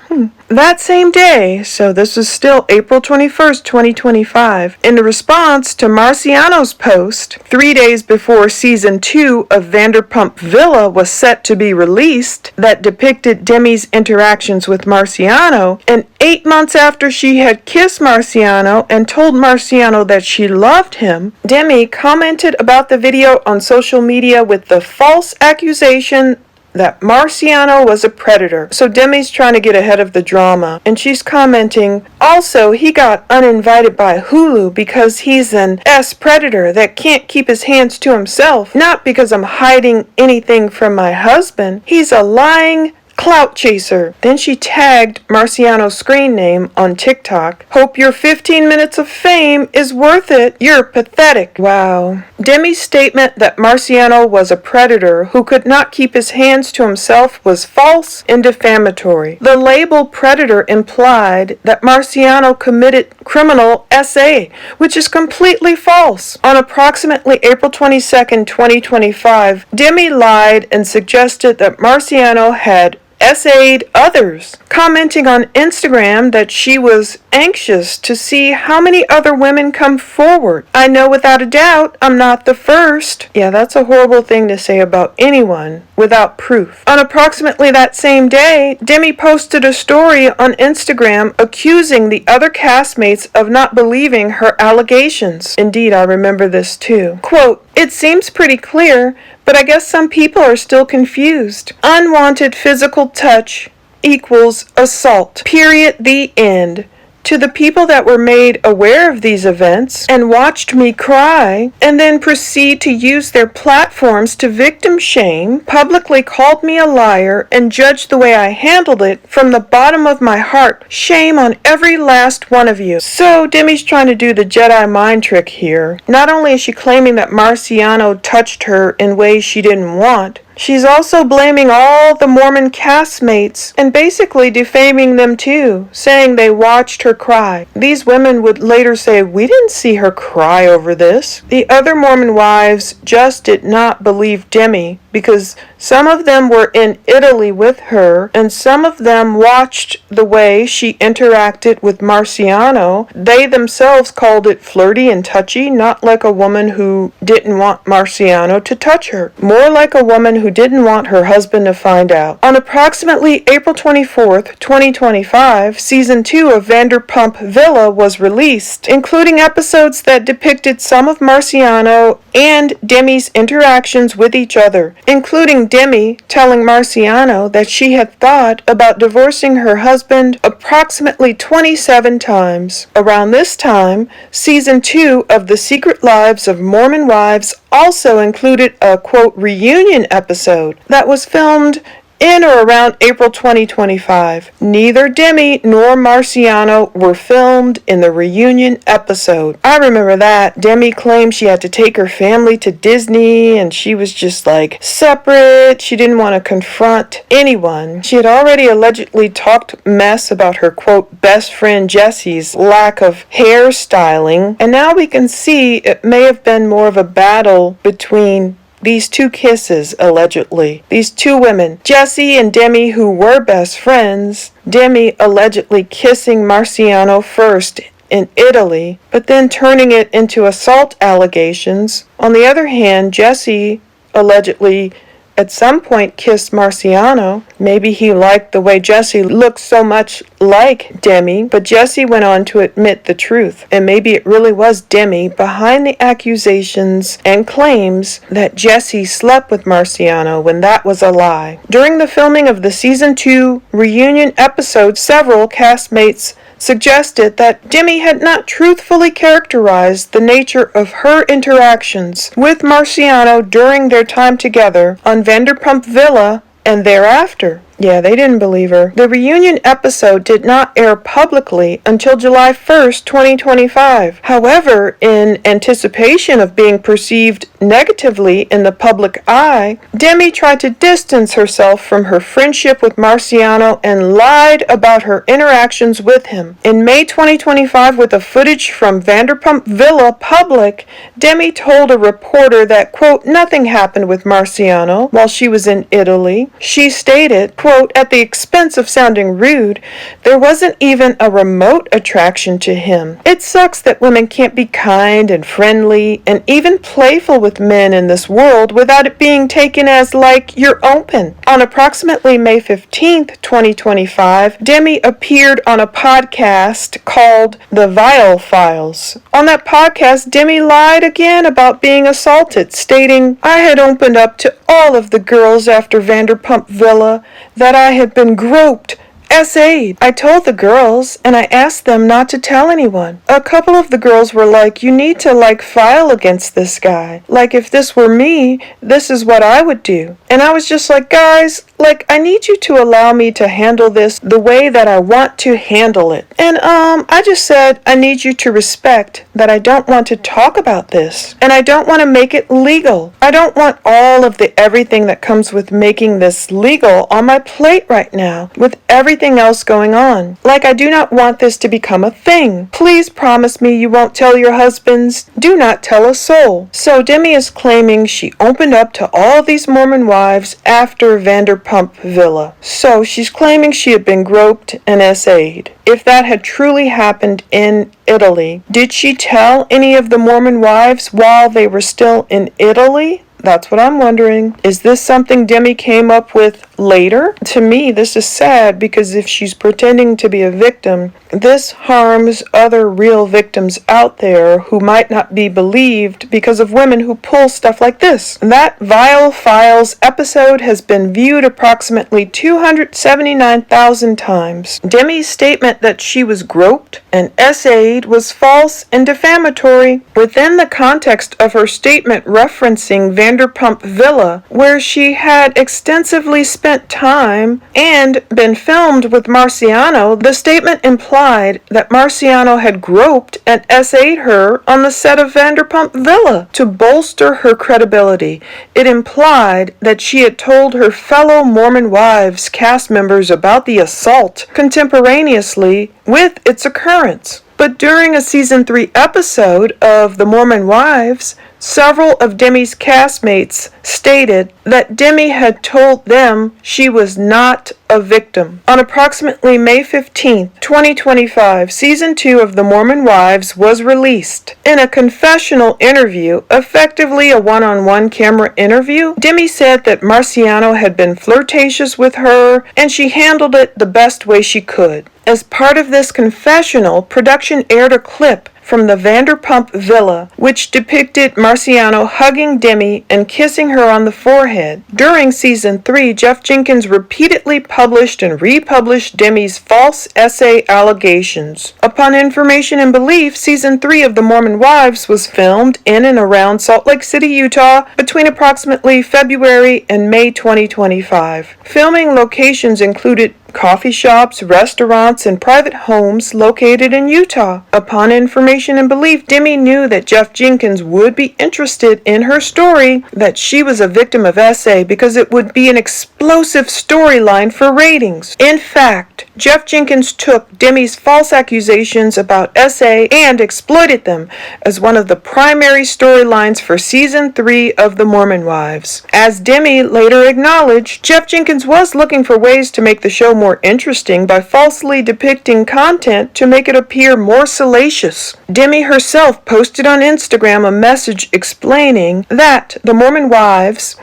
That same day, so this is still April 21st, 2025, in response to Marciano's post, 3 days before season 2 of Vanderpump Villa was set to be released, that depicted Demi's interactions with Marciano, and 8 months after she had kissed Marciano and told Marciano that she loved him, Demi commented about the video on social media with the false accusation that Marciano was a predator. So Demi's trying to get ahead of the drama, and she's commenting, also he got uninvited by Hulu because he's an predator that can't keep his hands to himself, not because I'm hiding anything from my husband. He's a lying clout chaser. Then she tagged Marciano's screen name on TikTok. Hope your 15 minutes of fame is worth it. You're pathetic. Wow. Demi's statement that Marciano was a predator who could not keep his hands to himself was false and defamatory. The label predator implied that Marciano committed criminal SA, which is completely false. On approximately April 22nd, 2025, Demi lied and suggested that Marciano had SA'd others, commenting on Instagram that she was anxious to see how many other women come forward. I know without a doubt I'm not the first. Yeah, that's a horrible thing to say about anyone without proof. On approximately that same day, Demi posted a story on Instagram accusing the other castmates of not believing her allegations. Indeed, I remember this too. Quote, "It seems pretty clear, but I guess some people are still confused. Unwanted physical touch equals assault. Period. The end. To the people that were made aware of these events and watched me cry and then proceed to use their platforms to victim shame, publicly called me a liar and judged the way I handled it from the bottom of my heart. Shame on every last one of you." So Demi's trying to do the Jedi mind trick here. Not only is she claiming that Marciano touched her in ways she didn't want, she's also blaming all the Mormon castmates and basically defaming them too, saying they watched her cry. These women would later say, "We didn't see her cry over this." The other Mormon wives just did not believe Demi because some of them were in Italy with her and some of them watched the way she interacted with Marciano. They themselves called it flirty and touchy, not like a woman who didn't want Marciano to touch her. More like a woman who who didn't want her husband to find out. On approximately April 24th, 2025, Season 2 of Vanderpump Villa was released, including episodes that depicted some of Marciano and Demi's interactions with each other, including Demi telling Marciano that she had thought about divorcing her husband approximately 27 times. Around this time, Season 2 of The Secret Lives of Mormon Wives also included a, quote, reunion episode that was filmed in or around April 2025. Neither Demi nor Marciano were filmed in the reunion episode. I remember that. Demi claimed she had to take her family to Disney and she was just like separate. She didn't want to confront anyone. She had already allegedly talked mess about her, quote, best friend Jesse's lack of hairstyling. And now we can see it may have been more of a battle between these two kisses, allegedly. These two women, Jesse and Demi, who were best friends, Demi allegedly kissing Marciano first in Italy, but then turning it into assault allegations. On the other hand, Jesse allegedly at some point kissed Marciano. Maybe he liked the way Jesse looked so much like Demi, but Jesse went on to admit the truth. And maybe it really was Demi behind the accusations and claims that Jesse slept with Marciano when that was a lie. During the filming of the Season 2 reunion episode, several castmates suggested that Demi had not truthfully characterized the nature of her interactions with Marciano during their time together on Vanderpump Villa and thereafter. Yeah, they didn't believe her. The reunion episode did not air publicly until July 1st, 2025. However, in anticipation of being perceived negatively in the public eye, Demi tried to distance herself from her friendship with Marciano and lied about her interactions with him. In May 2025, with the footage from Vanderpump Villa public, Demi told a reporter that, quote, nothing happened with Marciano while she was in Italy. She stated, quote, at the expense of sounding rude, there wasn't even a remote attraction to him. It sucks that women can't be kind and friendly and even playful with men in this world without it being taken as like you're open. On approximately May 15th, 2025, Demi appeared on a podcast called The Vile Files. On that podcast, Demi lied again about being assaulted, stating, I had opened up to all of the girls after Vanderpump Villa that I had been groped, SA'd. I told the girls, and I asked them not to tell anyone. A couple of the girls were like, you need to file against this guy. Like, if this were me, this is what I would do. And I was just like, guys, I need you to allow me to handle this the way that I want to handle it. And I just said, I need you to respect that I don't want to talk about this. And I don't want to make it legal. I don't want all of the everything that comes with making this legal on my plate right now, with everything else going on. I do not want this to become a thing. Please promise me you won't tell your husbands. Do not tell a soul. So Demi is claiming she opened up to all these Mormon wives after Vanderpump Villa. So she's claiming she had been groped and SA'd. If that had truly happened in Italy, did she tell any of the Mormon wives while they were still in Italy? That's what I'm wondering. Is this something Demi came up with later? To me, this is sad because if she's pretending to be a victim, this harms other real victims out there who might not be believed because of women who pull stuff like this. That Vile Files episode has been viewed approximately 279,000 times. Demi's statement that she was groped and SA'd was false and defamatory within the context of her statement referencing Vanderpump Villa, where she had extensively spent time and been filmed with Marciano. The statement implied that Marciano had groped and SA'd her on the set of Vanderpump Villa to bolster her credibility. It implied that she had told her fellow Mormon wives cast members about the assault contemporaneously with its occurrence. But during a Season 3 episode of The Mormon Wives, Several of Demi's castmates stated that Demi had told them she was not a victim. On approximately May 15, 2025, Season 2 of The Mormon Wives was released. In a confessional interview, effectively a one-on-one camera interview, Demi said that Marciano had been flirtatious with her and she handled it the best way she could. As part of this confessional, production aired a clip from the Vanderpump Villa, which depicted Marciano hugging Demi and kissing her on the forehead. During Season 3, Jeff Jenkins repeatedly published and republished Demi's false essay allegations. Upon information and belief, Season 3 of The Mormon Wives was filmed in and around Salt Lake City, Utah, between approximately February and May 2025. Filming locations included coffee shops, restaurants, and private homes located in Utah. Upon information and belief, Demi knew that Jeff Jenkins would be interested in her story that she was a victim of SA because it would be an explosive storyline for ratings. In fact, Jeff Jenkins took Demi's false accusations about SA and exploited them as one of the primary storylines for Season 3 of The Mormon Wives. As Demi later acknowledged, Jeff Jenkins was looking for ways to make the show more interesting by falsely depicting content to make it appear more salacious. Demi herself posted on Instagram a message explaining that The Mormon Wives,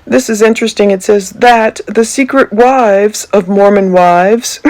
this is interesting, it says that the secret wives of Mormon Wives,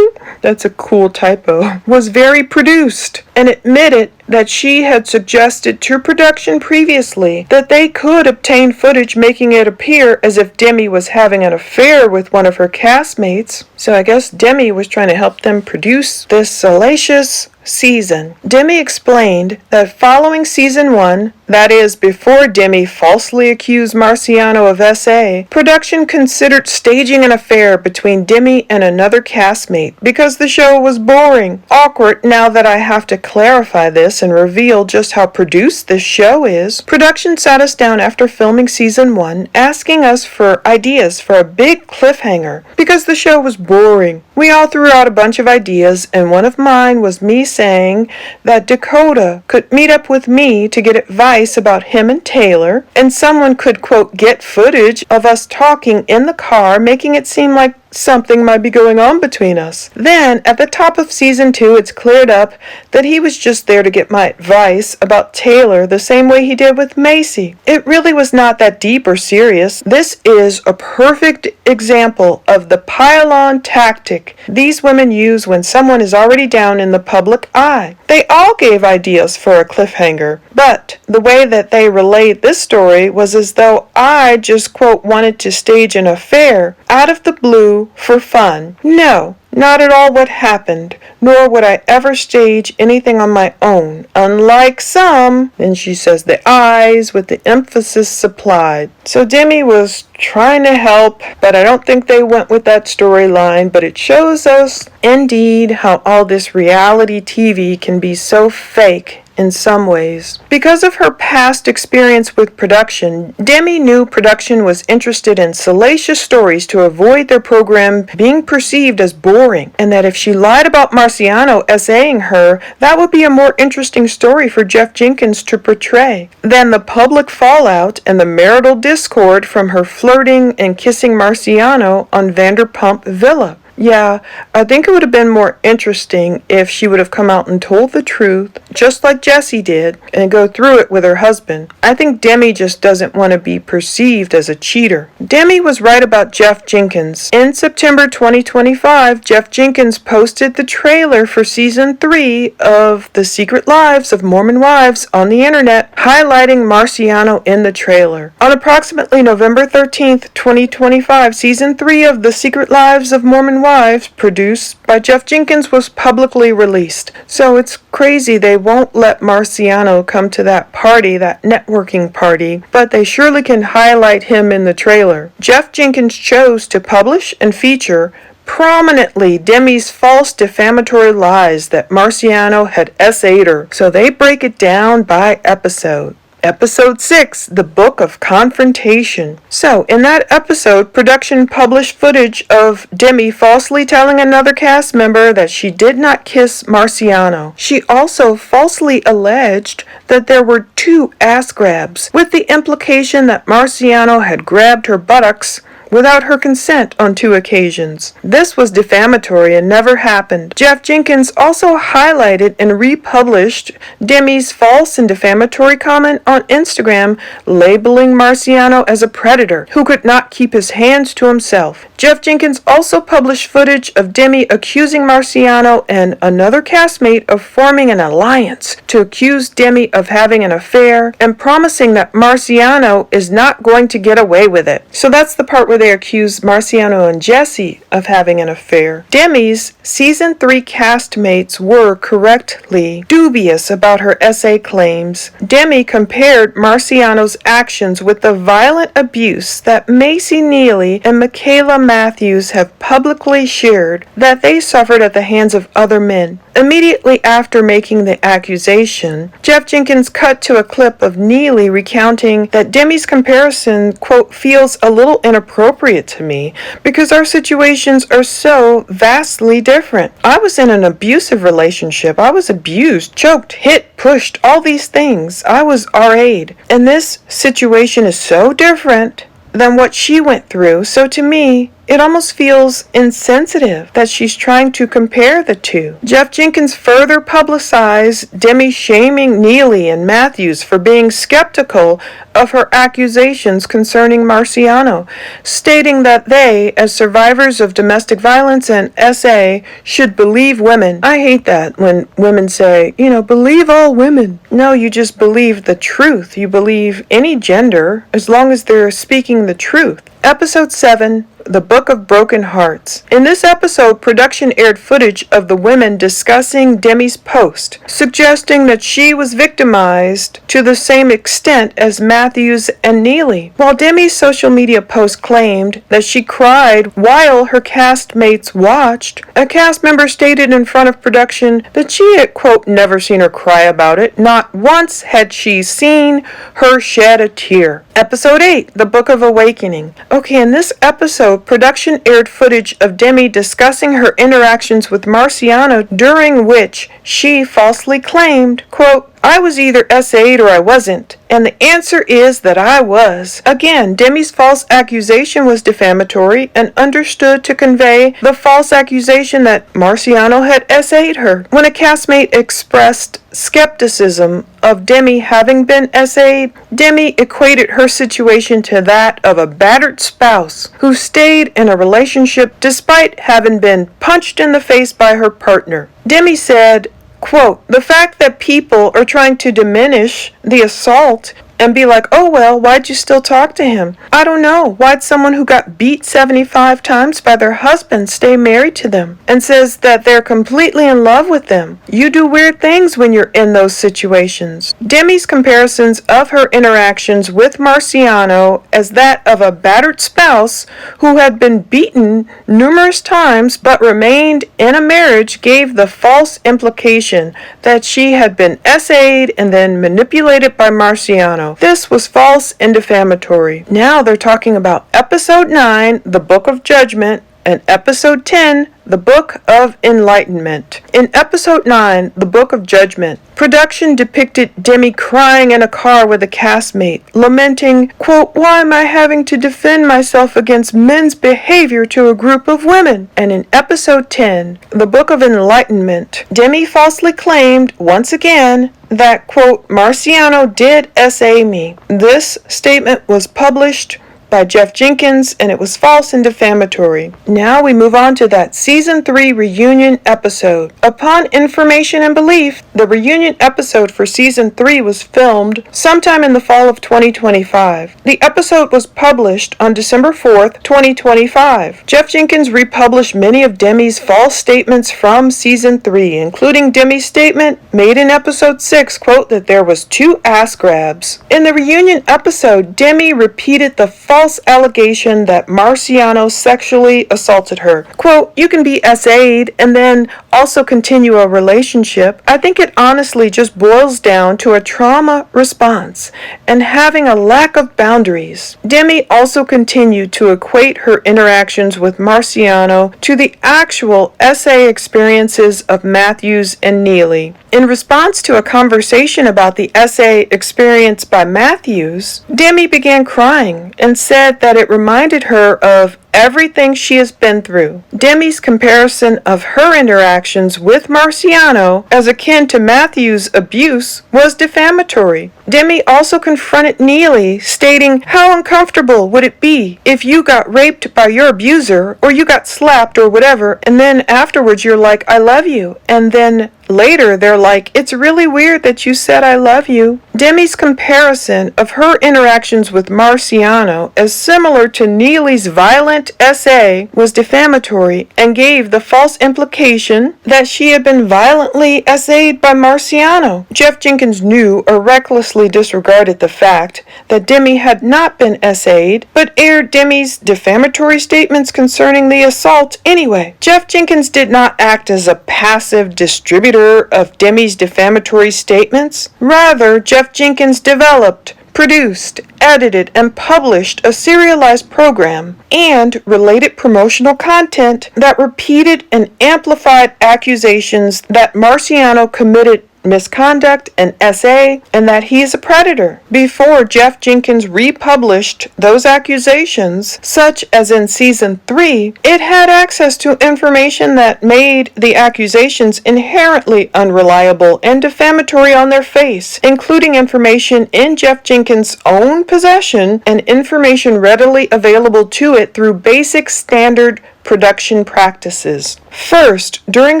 that's a cool typo, was very produced, and admitted that she had suggested to production previously that they could obtain footage making it appear as if Demi was having an affair with one of her castmates. So I guess Demi was trying to help them produce this salacious season. Demi explained that following Season 1, that is, before Demi falsely accused Marciano of SA, production considered staging an affair between Demi and another castmate because the show was boring. Awkward now that I have to clarify this and reveal just how produced this show is. Production sat us down after filming Season 1, asking us for ideas for a big cliffhanger because the show was boring. We all threw out a bunch of ideas, and one of mine was me saying that Dakota could meet up with me to get advice about him and Taylor, and someone could, quote, get footage of us talking in the car, making it seem like something might be going on between us. Then, at the top of Season 2, it's cleared up that he was just there to get my advice about Taylor the same way he did with Macy. It really was not that deep or serious. This is a perfect example of the pile-on tactic these women use when someone is already down in the public eye. They all gave ideas for a cliffhanger, but the way that they relayed this story was as though I just, quote, wanted to stage an affair out of the blue for fun. No, not at all what happened, nor would I ever stage anything on my own, unlike some, and she says the eyes with the emphasis supplied. So Demi was trying to help, but I don't think they went with that storyline, but it shows us indeed how all this reality TV can be so fake in some ways. Because of her past experience with production, Demi knew production was interested in salacious stories to avoid their program being perceived as boring, and that if she lied about Marciano SAing her, that would be a more interesting story for Jeff Jenkins to portray than the public fallout and the marital discord from her flirting and kissing Marciano on Vanderpump Villa. Yeah, I think it would have been more interesting if she would have come out and told the truth, just like Jessie did, and go through it with her husband. I think Demi just doesn't want to be perceived as a cheater. Demi was right about Jeff Jenkins. In September 2025, Jeff Jenkins posted the trailer for Season 3 of The Secret Lives of Mormon Wives on the internet, highlighting Marciano in the trailer. On approximately November 13th, 2025, Season 3 of The Secret Lives of Mormon Wives, produced by Jeff Jenkins, was publicly released. So it's crazy they won't let Marciano come to that party, that networking party, but they surely can highlight him in the trailer. Jeff Jenkins chose to publish and feature prominently Demi's false defamatory lies that Marciano had SA'd her, so they break it down by episode. Episode 6, The Book of Confrontation. So, in that episode, production published footage of Demi falsely telling another cast member that she did not kiss Marciano. She also falsely alleged that there were 2 ass grabs, with the implication that Marciano had grabbed her buttocks without her consent on 2 occasions. This was defamatory and never happened. Jeff Jenkins also highlighted and republished Demi's false and defamatory comment on Instagram, labeling Marciano as a predator who could not keep his hands to himself. Jeff Jenkins also published footage of Demi accusing Marciano and another castmate of forming an alliance to accuse Demi of having an affair and promising that Marciano is not going to get away with it. So that's the part where they accused Marciano and Jesse of having an affair. Demi's season 3 castmates were correctly dubious about her essay claims. Demi compared Marciano's actions with the violent abuse that Macy Neely and Michaela Matthews have publicly shared that they suffered at the hands of other men. Immediately after making the accusation, Jeff Jenkins cut to a clip of Neely recounting that Demi's comparison, quote, feels a little inappropriate to me because our situations are so vastly different. I was in an abusive relationship. I was abused, choked, hit, pushed, all these things. I was RA'd. And this situation is so different than what she went through. So to me, it almost feels insensitive that she's trying to compare the 2. Jeff Jenkins further publicized Demi shaming Neely and Matthews for being skeptical of her accusations concerning Marciano, stating that they, as survivors of domestic violence and SA, should believe women. I hate that when women say, believe all women. No, you just believe the truth. You believe any gender as long as they're speaking the truth. Episode 7, The Book of Broken Hearts. In this episode, production aired footage of the women discussing Demi's post, suggesting that she was victimized to the same extent as Matthews and Neely. While Demi's social media post claimed that she cried while her castmates watched, a cast member stated in front of production that she had, quote, never seen her cry about it. Not once had she seen her shed a tear. Episode 8, The Book of Awakening. Okay, in this episode, production aired footage of Demi discussing her interactions with Marciano, during which she falsely claimed, quote, I was either SA'd or I wasn't, and the answer is that I was. Again, Demi's false accusation was defamatory and understood to convey the false accusation that Marciano had SA'd her. When a castmate expressed skepticism of Demi having been SA'd, Demi equated her situation to that of a battered spouse who stayed in a relationship despite having been punched in the face by her partner. Demi said, quote, the fact that people are trying to diminish the assault and be like, oh well, why'd you still talk to him? I don't know. Why'd someone who got beat 75 times by their husband stay married to them and says that they're completely in love with them? You do weird things when you're in those situations. Demi's comparisons of her interactions with Marciano as that of a battered spouse who had been beaten numerous times but remained in a marriage gave the false implication that she had been SA'd and then manipulated by Marciano. This was false and defamatory. Now they're talking about Episode 9, The Book of Judgment, and Episode 10, The Book of Enlightenment. In Episode 9, The Book of Judgment, production depicted Demi crying in a car with a castmate, lamenting, quote, why am I having to defend myself against men's behavior to a group of women? And in Episode 10, The Book of Enlightenment, Demi falsely claimed, once again, that, quote, Marciano did SA me. This statement was published by Jeff Jenkins, and it was false and defamatory. Now we move on to that Season 3 reunion episode. Upon information and belief, the reunion episode for Season 3 was filmed sometime in the fall of 2025. The episode was published on December 4th, 2025. Jeff Jenkins republished many of Demi's false statements from Season 3, including Demi's statement made in Episode 6, quote, that there was 2 ass grabs. In the reunion episode, Demi repeated the false false allegation that Marciano sexually assaulted her. Quote, "You can be SA'd and then also continue a relationship. I think it honestly just boils down to a trauma response and having a lack of boundaries." Demi also continued to equate her interactions with Marciano to the actual SA experiences of Matthews and Neely. In response to a conversation about the SA experience by Matthews, Demi began crying and said that it reminded her of everything she has been through. Demi's comparison of her interactions with Marciano as akin to Matthew's abuse was defamatory. Demi also confronted Neely, stating, "How uncomfortable would it be if you got raped by your abuser or you got slapped or whatever, and then afterwards you're like, 'I love you,' and then later they're like, 'It's really weird that you said I love you.'" Demi's comparison of her interactions with Marciano as similar to Neely's violent SA was defamatory and gave the false implication that she had been violently SA'd by Marciano. Jeff Jenkins knew or recklessly disregarded the fact that Demi had not been SA'd, but aired Demi's defamatory statements concerning the assault anyway. Jeff Jenkins did not act as a passive distributor of Demi's defamatory statements. Rather, Jeff Jenkins developed, produced, edited, and published a serialized program and related promotional content that repeated and amplified accusations that Marciano committed misconduct and SA, and that he is a predator. Before Jeff Jenkins republished those accusations, such as in Season 3, it had access to information that made the accusations inherently unreliable and defamatory on their face, including information in Jeff Jenkins' own possession and information readily available to it through basic standard production practices. First, during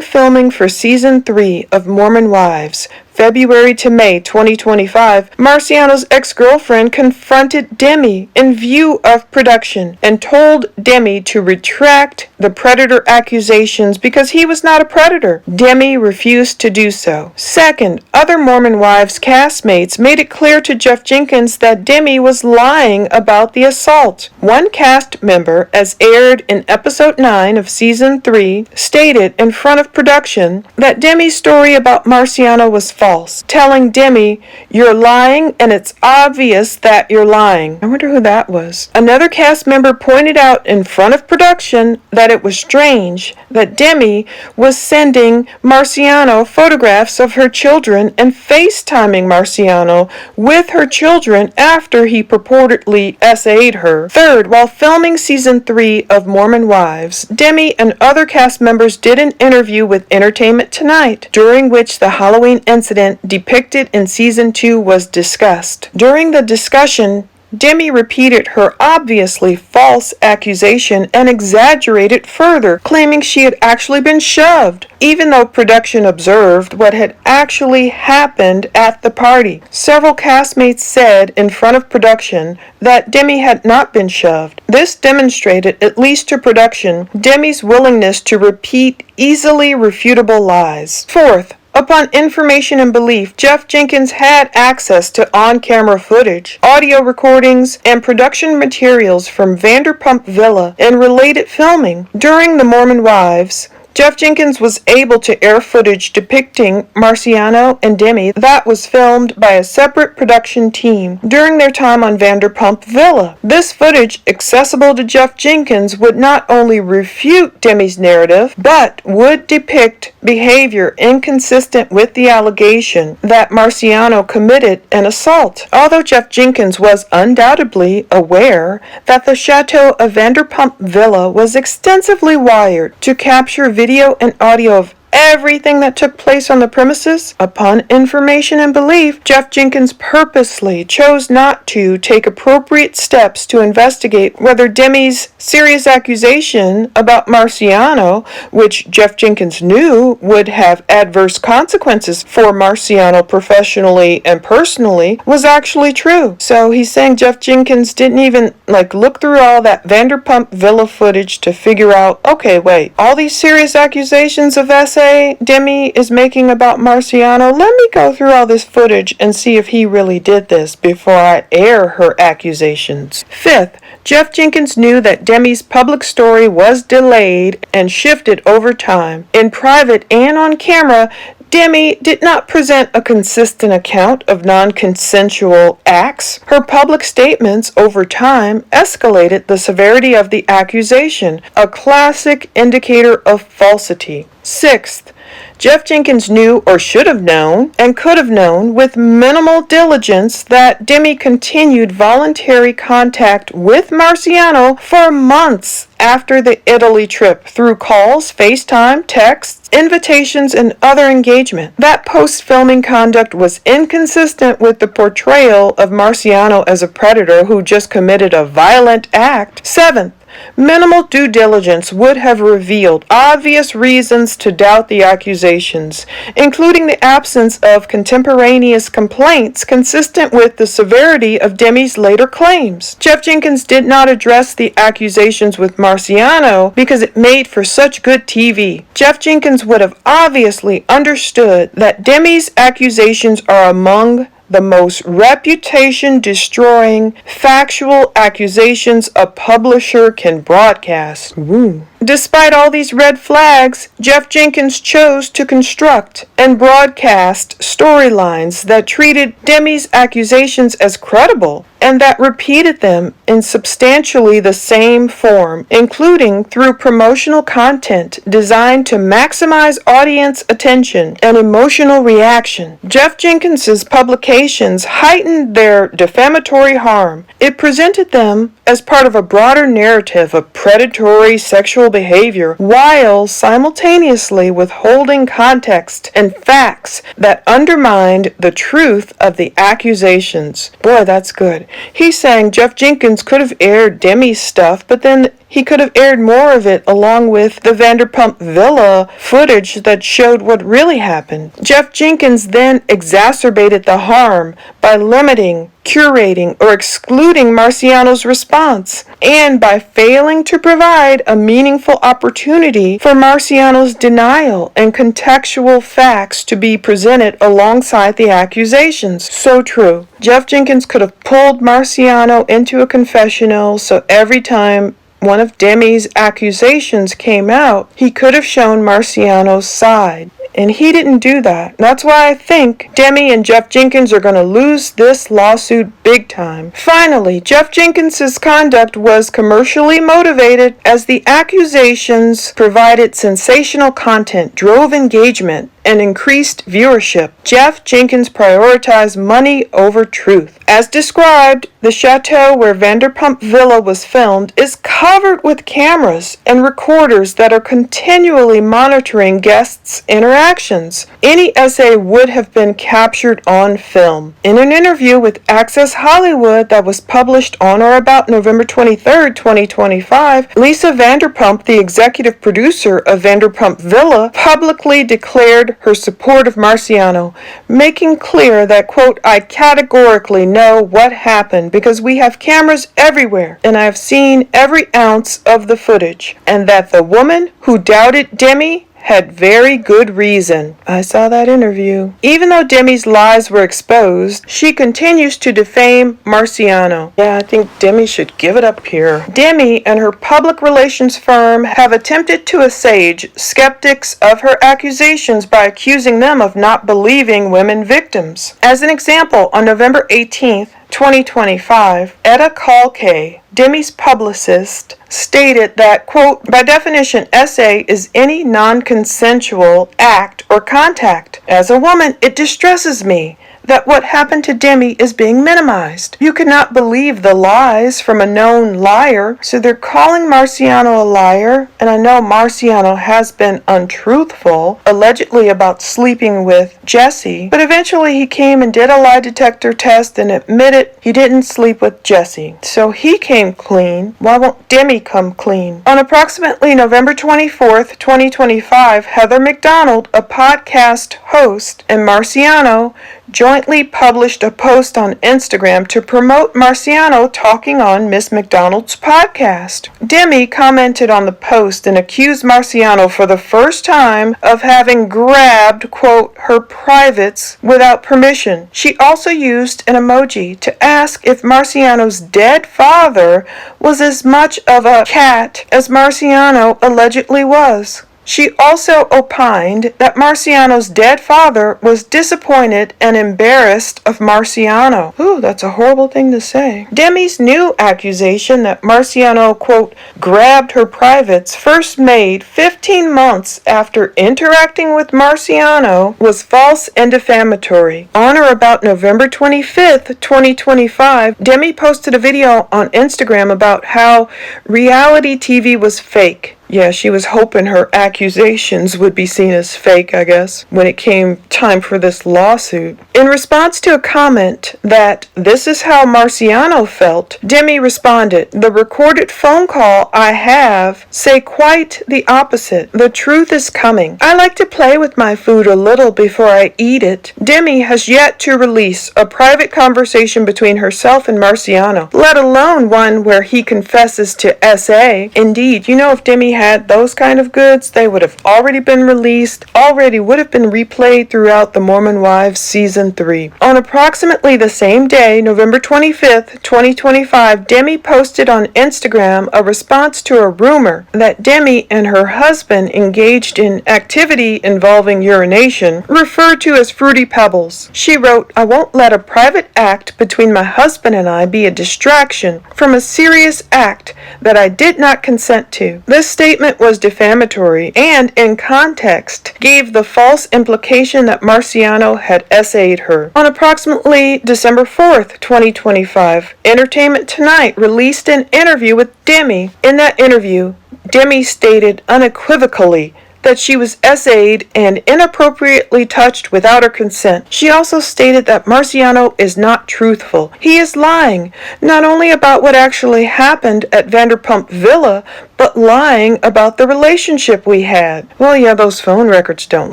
filming for Season 3 of Mormon Wives, February to May 2025, Marciano's ex-girlfriend confronted Demi in view of production and told Demi to retract the predator accusations because he was not a predator. Demi refused to do so. Second, other Mormon Wives castmates made it clear to Jeff Jenkins that Demi was lying about the assault. One cast member, as aired in Episode 9 of Season 3, stated in front of production that Demi's story about Marciano was false, telling Demi, "You're lying and it's obvious that you're lying." I wonder who that was. Another cast member pointed out in front of production that it was strange that Demi was sending Marciano photographs of her children and FaceTiming Marciano with her children after he purportedly SA'd her. Third, while filming Season 3 of Mormon Wives, Demi and other cast members did an interview with Entertainment Tonight, during which the Halloween incident depicted in Season 2 was discussed. During the discussion, Demi repeated her obviously false accusation and exaggerated further, claiming she had actually been shoved, even though production observed what had actually happened at the party. Several castmates said in front of production that Demi had not been shoved. This demonstrated, at least to production, Demi's willingness to repeat easily refutable lies. Fourth, upon information and belief, Jeff Jenkins had access to on-camera footage, audio recordings, and production materials from Vanderpump Villa and related filming. During the Mormon Wives, Jeff Jenkins was able to air footage depicting Marciano and Demi that was filmed by a separate production team during their time on Vanderpump Villa. This footage, accessible to Jeff Jenkins, would not only refute Demi's narrative, but would depict behavior inconsistent with the allegation that Marciano committed an assault. Although Jeff Jenkins was undoubtedly aware that the chateau of Vanderpump Villa was extensively wired to capture video and audio of everything that took place on the premises, upon information and belief, Jeff Jenkins purposely chose not to take appropriate steps to investigate whether Demi's serious accusation about Marciano, which Jeff Jenkins knew would have adverse consequences for Marciano professionally and personally, was actually true. So he's saying Jeff Jenkins didn't even look through all that Vanderpump Villa footage to figure out, okay, wait, all these serious accusations of SA essay Demi is making about Marciano, let me go through all this footage and see if he really did this before I air her accusations. Fifth, Jeff Jenkins knew that Demi's public story was delayed and shifted over time. In private and on camera, Demi did not present a consistent account of non-consensual acts. Her public statements over time escalated the severity of the accusation, a classic indicator of falsity. Sixth, Jeff Jenkins knew or should have known and could have known with minimal diligence that Demi continued voluntary contact with Marciano for months after the Italy trip through calls, FaceTime, texts, invitations, and other engagement. That post-filming conduct was inconsistent with the portrayal of Marciano as a predator who just committed a violent act. Seventh, minimal due diligence would have revealed obvious reasons to doubt the accusations, including the absence of contemporaneous complaints consistent with the severity of Demi's later claims. Jeff Jenkins did not address the accusations with Marciano because it made for such good TV. Jeff Jenkins would have obviously understood that Demi's accusations are among the most reputation-destroying factual accusations a publisher can broadcast. Ooh. Despite all these red flags, Jeff Jenkins chose to construct and broadcast storylines that treated Demi's accusations as credible and that repeated them in substantially the same form, including through promotional content designed to maximize audience attention and emotional reaction. Jeff Jenkins's publications heightened their defamatory harm. It presented them as part of a broader narrative of predatory sexual behavior while simultaneously withholding context and facts that undermined the truth of the accusations. Boy, that's good. He's saying Jeff Jenkins could have aired Demi's stuff, but then he could have aired more of it along with the Vanderpump Villa footage that showed what really happened. Jeff Jenkins then exacerbated the harm by limiting, curating, or excluding Marciano's response, and by failing to provide a meaningful opportunity for Marciano's denial and contextual facts to be presented alongside the accusations. So true. Jeff Jenkins could have pulled Marciano into a confessional, so every time one of Demi's accusations came out, he could have shown Marciano's side. And he didn't do that. That's why I think Demi and Jeff Jenkins are going to lose this lawsuit big time. Finally, Jeff Jenkins's conduct was commercially motivated as the accusations provided sensational content, drove engagement, and increased viewership. Jeff Jenkins prioritized money over truth. As described, the chateau where Vanderpump Villa was filmed is covered with cameras and recorders that are continually monitoring guests' interactions. Any essay would have been captured on film. In an interview with Access Hollywood that was published on or about November 23, 2025, Lisa Vanderpump, the executive producer of Vanderpump Villa, publicly declared her support of Marciano, making clear that, quote, "I categorically know what happened because we have cameras everywhere and I have seen every ounce of the footage, and that the woman who doubted Demi had very good reason." I saw that interview. Even though Demi's lies were exposed, she continues to defame Marciano. Yeah, I think Demi should give it up here. Demi and her public relations firm have attempted to assuage skeptics of her accusations by accusing them of not believing women victims. As an example, on November 18th, 2025, Etta Kalke, Demi's publicist, stated that, quote, "By definition, essay is any non-consensual act or contact. As a woman, it distresses me that what happened to Demi is being minimized. You cannot believe the lies from a known liar." So they're calling Marciano a liar, and I know Marciano has been untruthful, allegedly about sleeping with Jesse, but eventually he came and did a lie detector test and admitted he didn't sleep with Jesse. So he came clean. Why won't Demi come clean? On approximately November 24th, 2025, Heather McDonald, a podcast host, and Marciano jointly published a post on Instagram to promote Marciano talking on Miss McDonald's podcast. Demi commented on the post and accused Marciano for the first time of having grabbed, quote, her privates without permission. She also used an emoji to ask if Marciano's dead father was as much of a cat as Marciano allegedly was. She also opined that Marciano's dead father was disappointed and embarrassed of Marciano. Ooh, that's a horrible thing to say. Demi's new accusation that Marciano, quote, grabbed her privates, first made 15 months after interacting with Marciano, was false and defamatory. On or about November 25th, 2025, Demi posted a video on Instagram about how reality TV was fake. Yeah, she was hoping her accusations would be seen as fake, I guess, when it came time for this lawsuit. In response to a comment that this is how Marciano felt, Demi responded, "The recorded phone call I have say quite the opposite. The truth is coming. I like to play with my food a little before I eat it." Demi has yet to release a private conversation between herself and Marciano, let alone one where he confesses to SA. Indeed, if Demi had those kind of goods, they would have already been released, already would have been replayed throughout the Mormon Wives Season 3. On approximately the same day, November 25th, 2025, Demi posted on Instagram a response to a rumor that Demi and her husband engaged in activity involving urination, referred to as Fruity Pebbles. She wrote, "I won't let a private act between my husband and I be a distraction from a serious act that I did not consent to." This statement was defamatory and, in context, gave the false implication that Marciano had essayed her. On approximately December 4th, 2025, Entertainment Tonight released an interview with Demi. In that interview, Demi stated unequivocally that she was essayed and inappropriately touched without her consent. She also stated that Marciano is not truthful. He is lying, not only about what actually happened at Vanderpump Villa, but lying about the relationship we had. Well, yeah, those phone records don't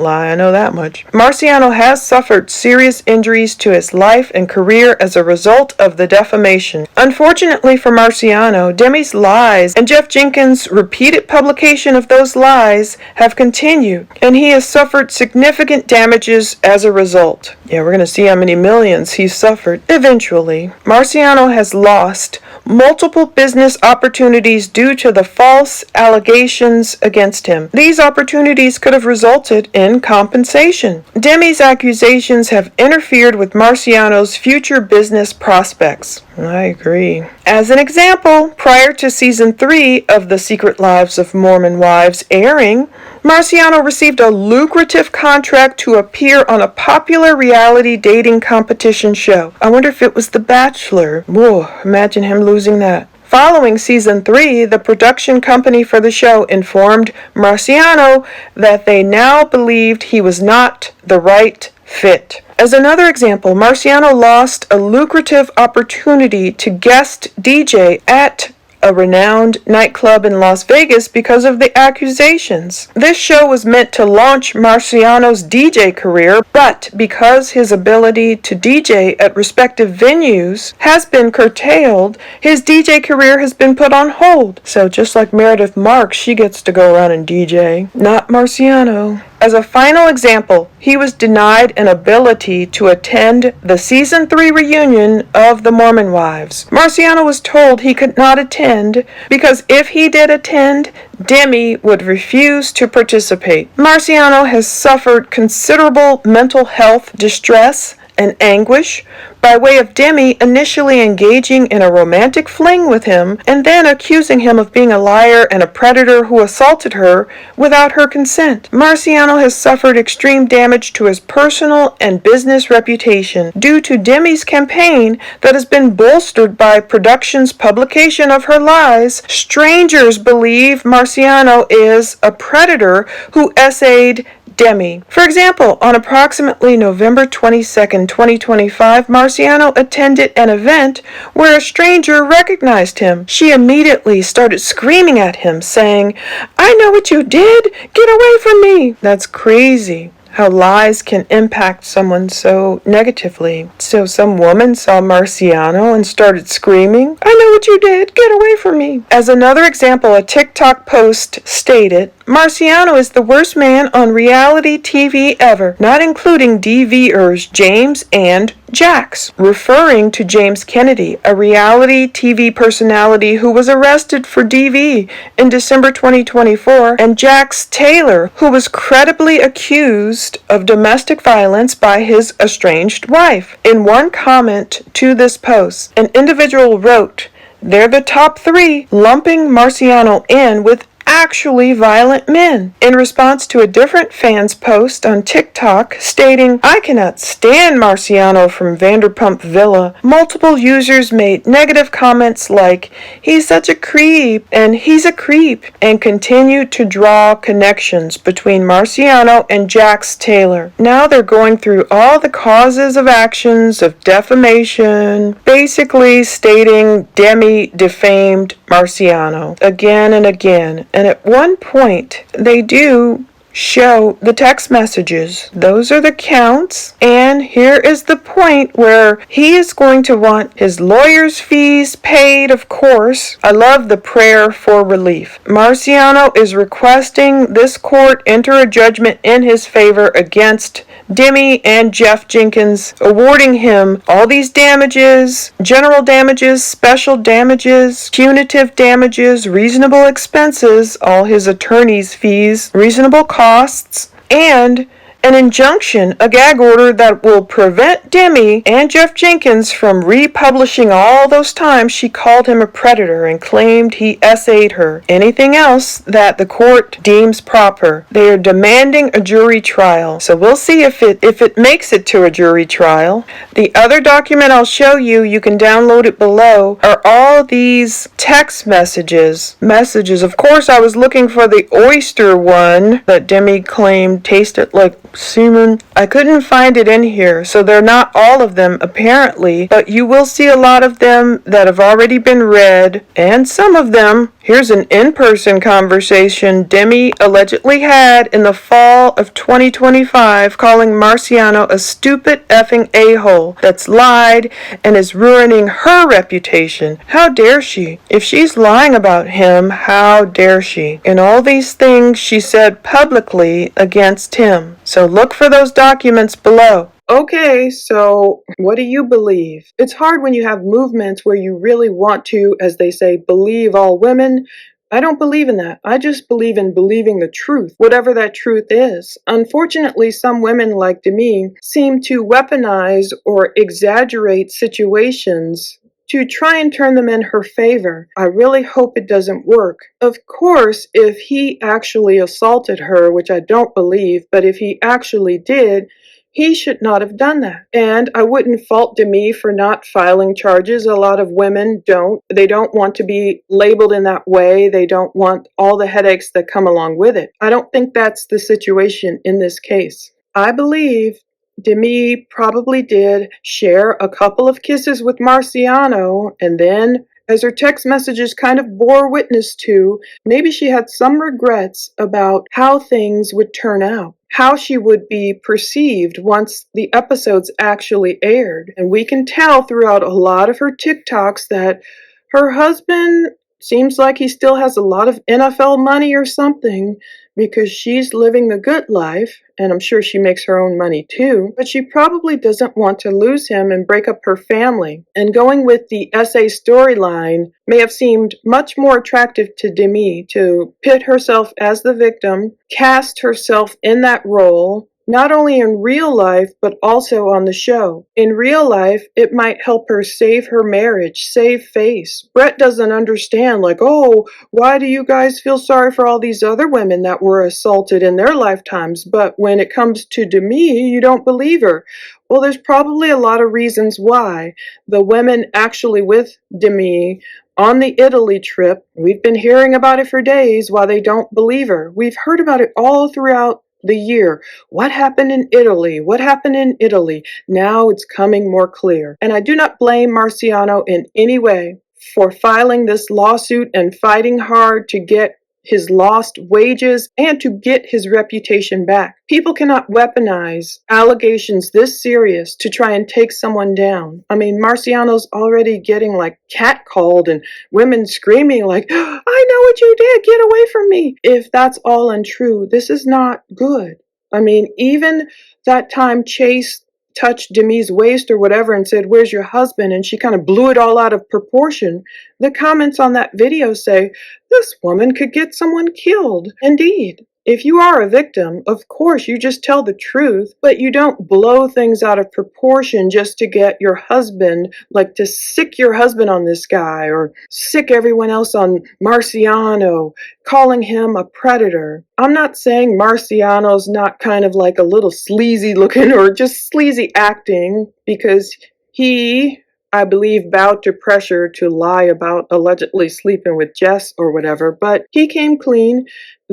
lie, I know that much. Marciano has suffered serious injuries to his life and career as a result of the defamation. Unfortunately for Marciano, Demi's lies and Jeff Jenkins' repeated publication of those lies have continued, and he has suffered significant damages as a result. Yeah, we're going to see how many millions he's suffered eventually. Marciano has lost multiple business opportunities due to the false allegations against him. These opportunities could have resulted in compensation. Demi's accusations have interfered with Marciano's future business prospects. I agree. As an example, prior to Season 3 of The Secret Lives of Mormon Wives airing, Marciano received a lucrative contract to appear on a popular reality dating competition show. I wonder if it was The Bachelor. Whoa, imagine him losing that. Following Season 3, the production company for the show informed Marciano that they now believed he was not the right fit. As another example, Marciano lost a lucrative opportunity to guest DJ at a renowned nightclub in Las Vegas because of the accusations. This show was meant to launch Marciano's DJ career, but because his ability to DJ at respective venues has been curtailed, his DJ career has been put on hold. So just like Meredith Marks, she gets to go around and DJ, not Marciano. As a final example, he was denied an ability to attend the Season 3 reunion of the Mormon Wives. Marciano was told he could not attend because if he did attend, Demi would refuse to participate. Marciano has suffered considerable mental health distress and anguish by way of Demi initially engaging in a romantic fling with him and then accusing him of being a liar and a predator who assaulted her without her consent. Marciano has suffered extreme damage to his personal and business reputation due to Demi's campaign that has been bolstered by production's publication of her lies. Strangers believe Marciano is a predator who essayed Demi. For example, on approximately November 22nd, 2025, Marciano attended an event where a stranger recognized him. She immediately started screaming at him, saying, "I know what you did! Get away from me!" That's crazy. how lies can impact someone so negatively. So some woman saw Marciano and started screaming, "I know what you did, get away from me." As another example, a TikTok post stated, "Marciano is the worst man on reality TV ever, not including DVers James and Jax," referring to James Kennedy, a reality TV personality who was arrested for DV in December 2024, and Jax Taylor, who was credibly accused of domestic violence by his estranged wife. In one comment to this post, an individual wrote, "They're the top three, lumping Marciano in with actually violent men," in response to a different fan's post on TikTok stating, "I cannot stand Marciano from Vanderpump Villa." Multiple users made negative comments like, "He's such a creep," and "He's a creep," and continued to draw connections between Marciano and Jax Taylor. Now they're going through all the causes of actions of defamation, basically stating Demi defamed Marciano again and again. And at one point, they do show the text messages. Those are the counts. And here is the point where he is going to want his lawyer's fees paid, of course. I love the prayer for relief. Marciano is requesting this court enter a judgment in his favor against Demi and Jeff Jenkins, awarding him all these damages, general damages, special damages, punitive damages, reasonable expenses, all his attorney's fees, reasonable costs, and an injunction, a gag order that will prevent Demi and Jeff Jenkins from republishing all those times she called him a predator and claimed he essayed her. Anything else that the court deems proper. They are demanding a jury trial. So we'll see if it makes it to a jury trial. The other document I'll show you, you can download it below, are all these text messages. Of course, I was looking for the oyster one that Demi claimed tasted like semen. I couldn't find it in here, so they're not all of them apparently, but you will see a lot of them that have already been read, and some of them. Here's an in-person conversation Demi allegedly had in the fall of 2025, calling Marciano a stupid effing a-hole that's lied and is ruining her reputation. How dare she? If she's lying about him, how dare she? And all these things she said publicly against him. So look for those documents below. Okay, so what do you believe? It's hard when you have movements where you really want to, as they say, believe all women. I don't believe in that. I just believe in believing the truth, whatever that truth is. Unfortunately, some women like Demi seem to weaponize or exaggerate situations to try and turn them in her favor. I really hope it doesn't work. Of course, if he actually assaulted her, which I don't believe, but if he actually did, he should not have done that. And I wouldn't fault Demi for not filing charges. A lot of women don't. They don't want to be labeled in that way. They don't want all the headaches that come along with it. I don't think that's the situation in this case. I believe Demi probably did share a couple of kisses with Marciano, and then, as her text messages kind of bore witness to, maybe she had some regrets about how things would turn out, how she would be perceived once the episodes actually aired. And we can tell throughout a lot of her TikToks that her husband seems like he still has a lot of NFL money or something, because she's living the good life, and I'm sure she makes her own money too, but she probably doesn't want to lose him and break up her family. And going with the essay storyline may have seemed much more attractive to Demi to pit herself as the victim, cast herself in that role, not only in real life, but also on the show. In real life, it might help her save her marriage, save face. Brett doesn't understand, like, oh, why do you guys feel sorry for all these other women that were assaulted in their lifetimes? But when it comes to Demi, you don't believe her. Well, there's probably a lot of reasons why. The women actually with Demi on the Italy trip, we've been hearing about it for days, why they don't believe her. We've heard about it all throughout the year. What happened in Italy? What happened in Italy? Now it's coming more clear. And I do not blame Marciano in any way for filing this lawsuit and fighting hard to get his lost wages and to get his reputation back. People cannot weaponize allegations this serious to try and take someone down. I mean, Marciano's already getting like catcalled and women screaming like, I know what you did, get away from me. If that's all untrue, this is not good. I mean, even that time Chase touched Demi's waist or whatever and said, where's your husband? And she kind of blew it all out of proportion. The comments on that video say, this woman could get someone killed. Indeed. If you are a victim, of course you just tell the truth, but you don't blow things out of proportion just to get your husband, like to sick your husband on this guy or sick everyone else on Marciano, calling him a predator. I'm not saying Marciano's not kind of like a little sleazy looking or just sleazy acting, because he, I believe, bowed to pressure to lie about allegedly sleeping with Jess or whatever, but he came clean.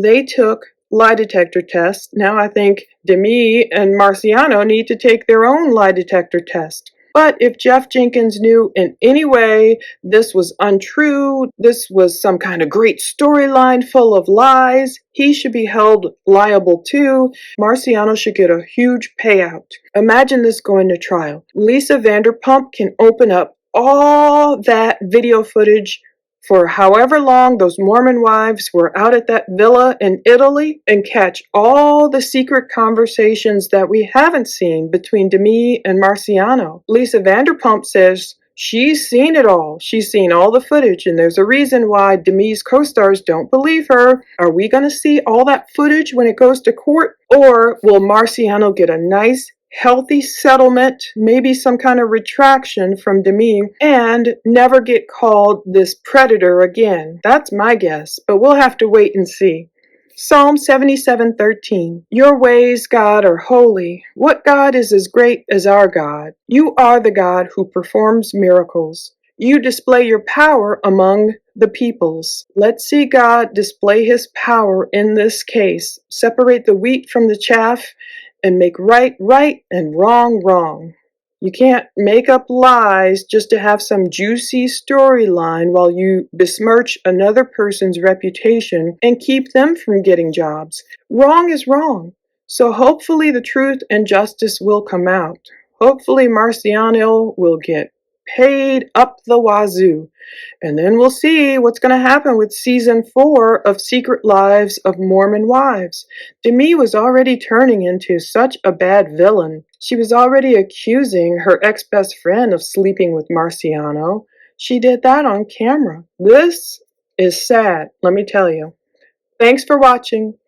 They took lie detector tests. Now I think Demi and Marciano need to take their own lie detector test. But if Jeff Jenkins knew in any way this was untrue, this was some kind of great storyline full of lies, he should be held liable too. Marciano should get a huge payout. Imagine this going to trial. Lisa Vanderpump can open up all that video footage for however long those Mormon wives were out at that villa in Italy and catch all the secret conversations that we haven't seen between Demi and Marciano. Lisa Vanderpump says she's seen it all. She's seen all the footage, and there's a reason why Demi's co-stars don't believe her. Are we going to see all that footage when it goes to court? Or will Marciano get a nice, healthy settlement, maybe some kind of retraction from Demi, and never get called this predator again? That's my guess, but we'll have to wait and see. Psalm 77:13. Your ways, God, are holy. What God is as great as our God? You are the God who performs miracles. You display your power among the peoples. Let's see God display his power in this case. Separate the wheat from the chaff and make right right and wrong wrong. You can't make up lies just to have some juicy storyline while you besmirch another person's reputation and keep them from getting jobs. Wrong is wrong. So hopefully the truth and justice will come out. Hopefully Marciano will get paid up the wazoo. And then we'll see what's going to happen with season 4 of Secret Lives of Mormon Wives. Demi was already turning into such a bad villain. She was already accusing her ex-best friend of sleeping with Marciano. She did that on camera. This is sad, let me tell you. Thanks for watching.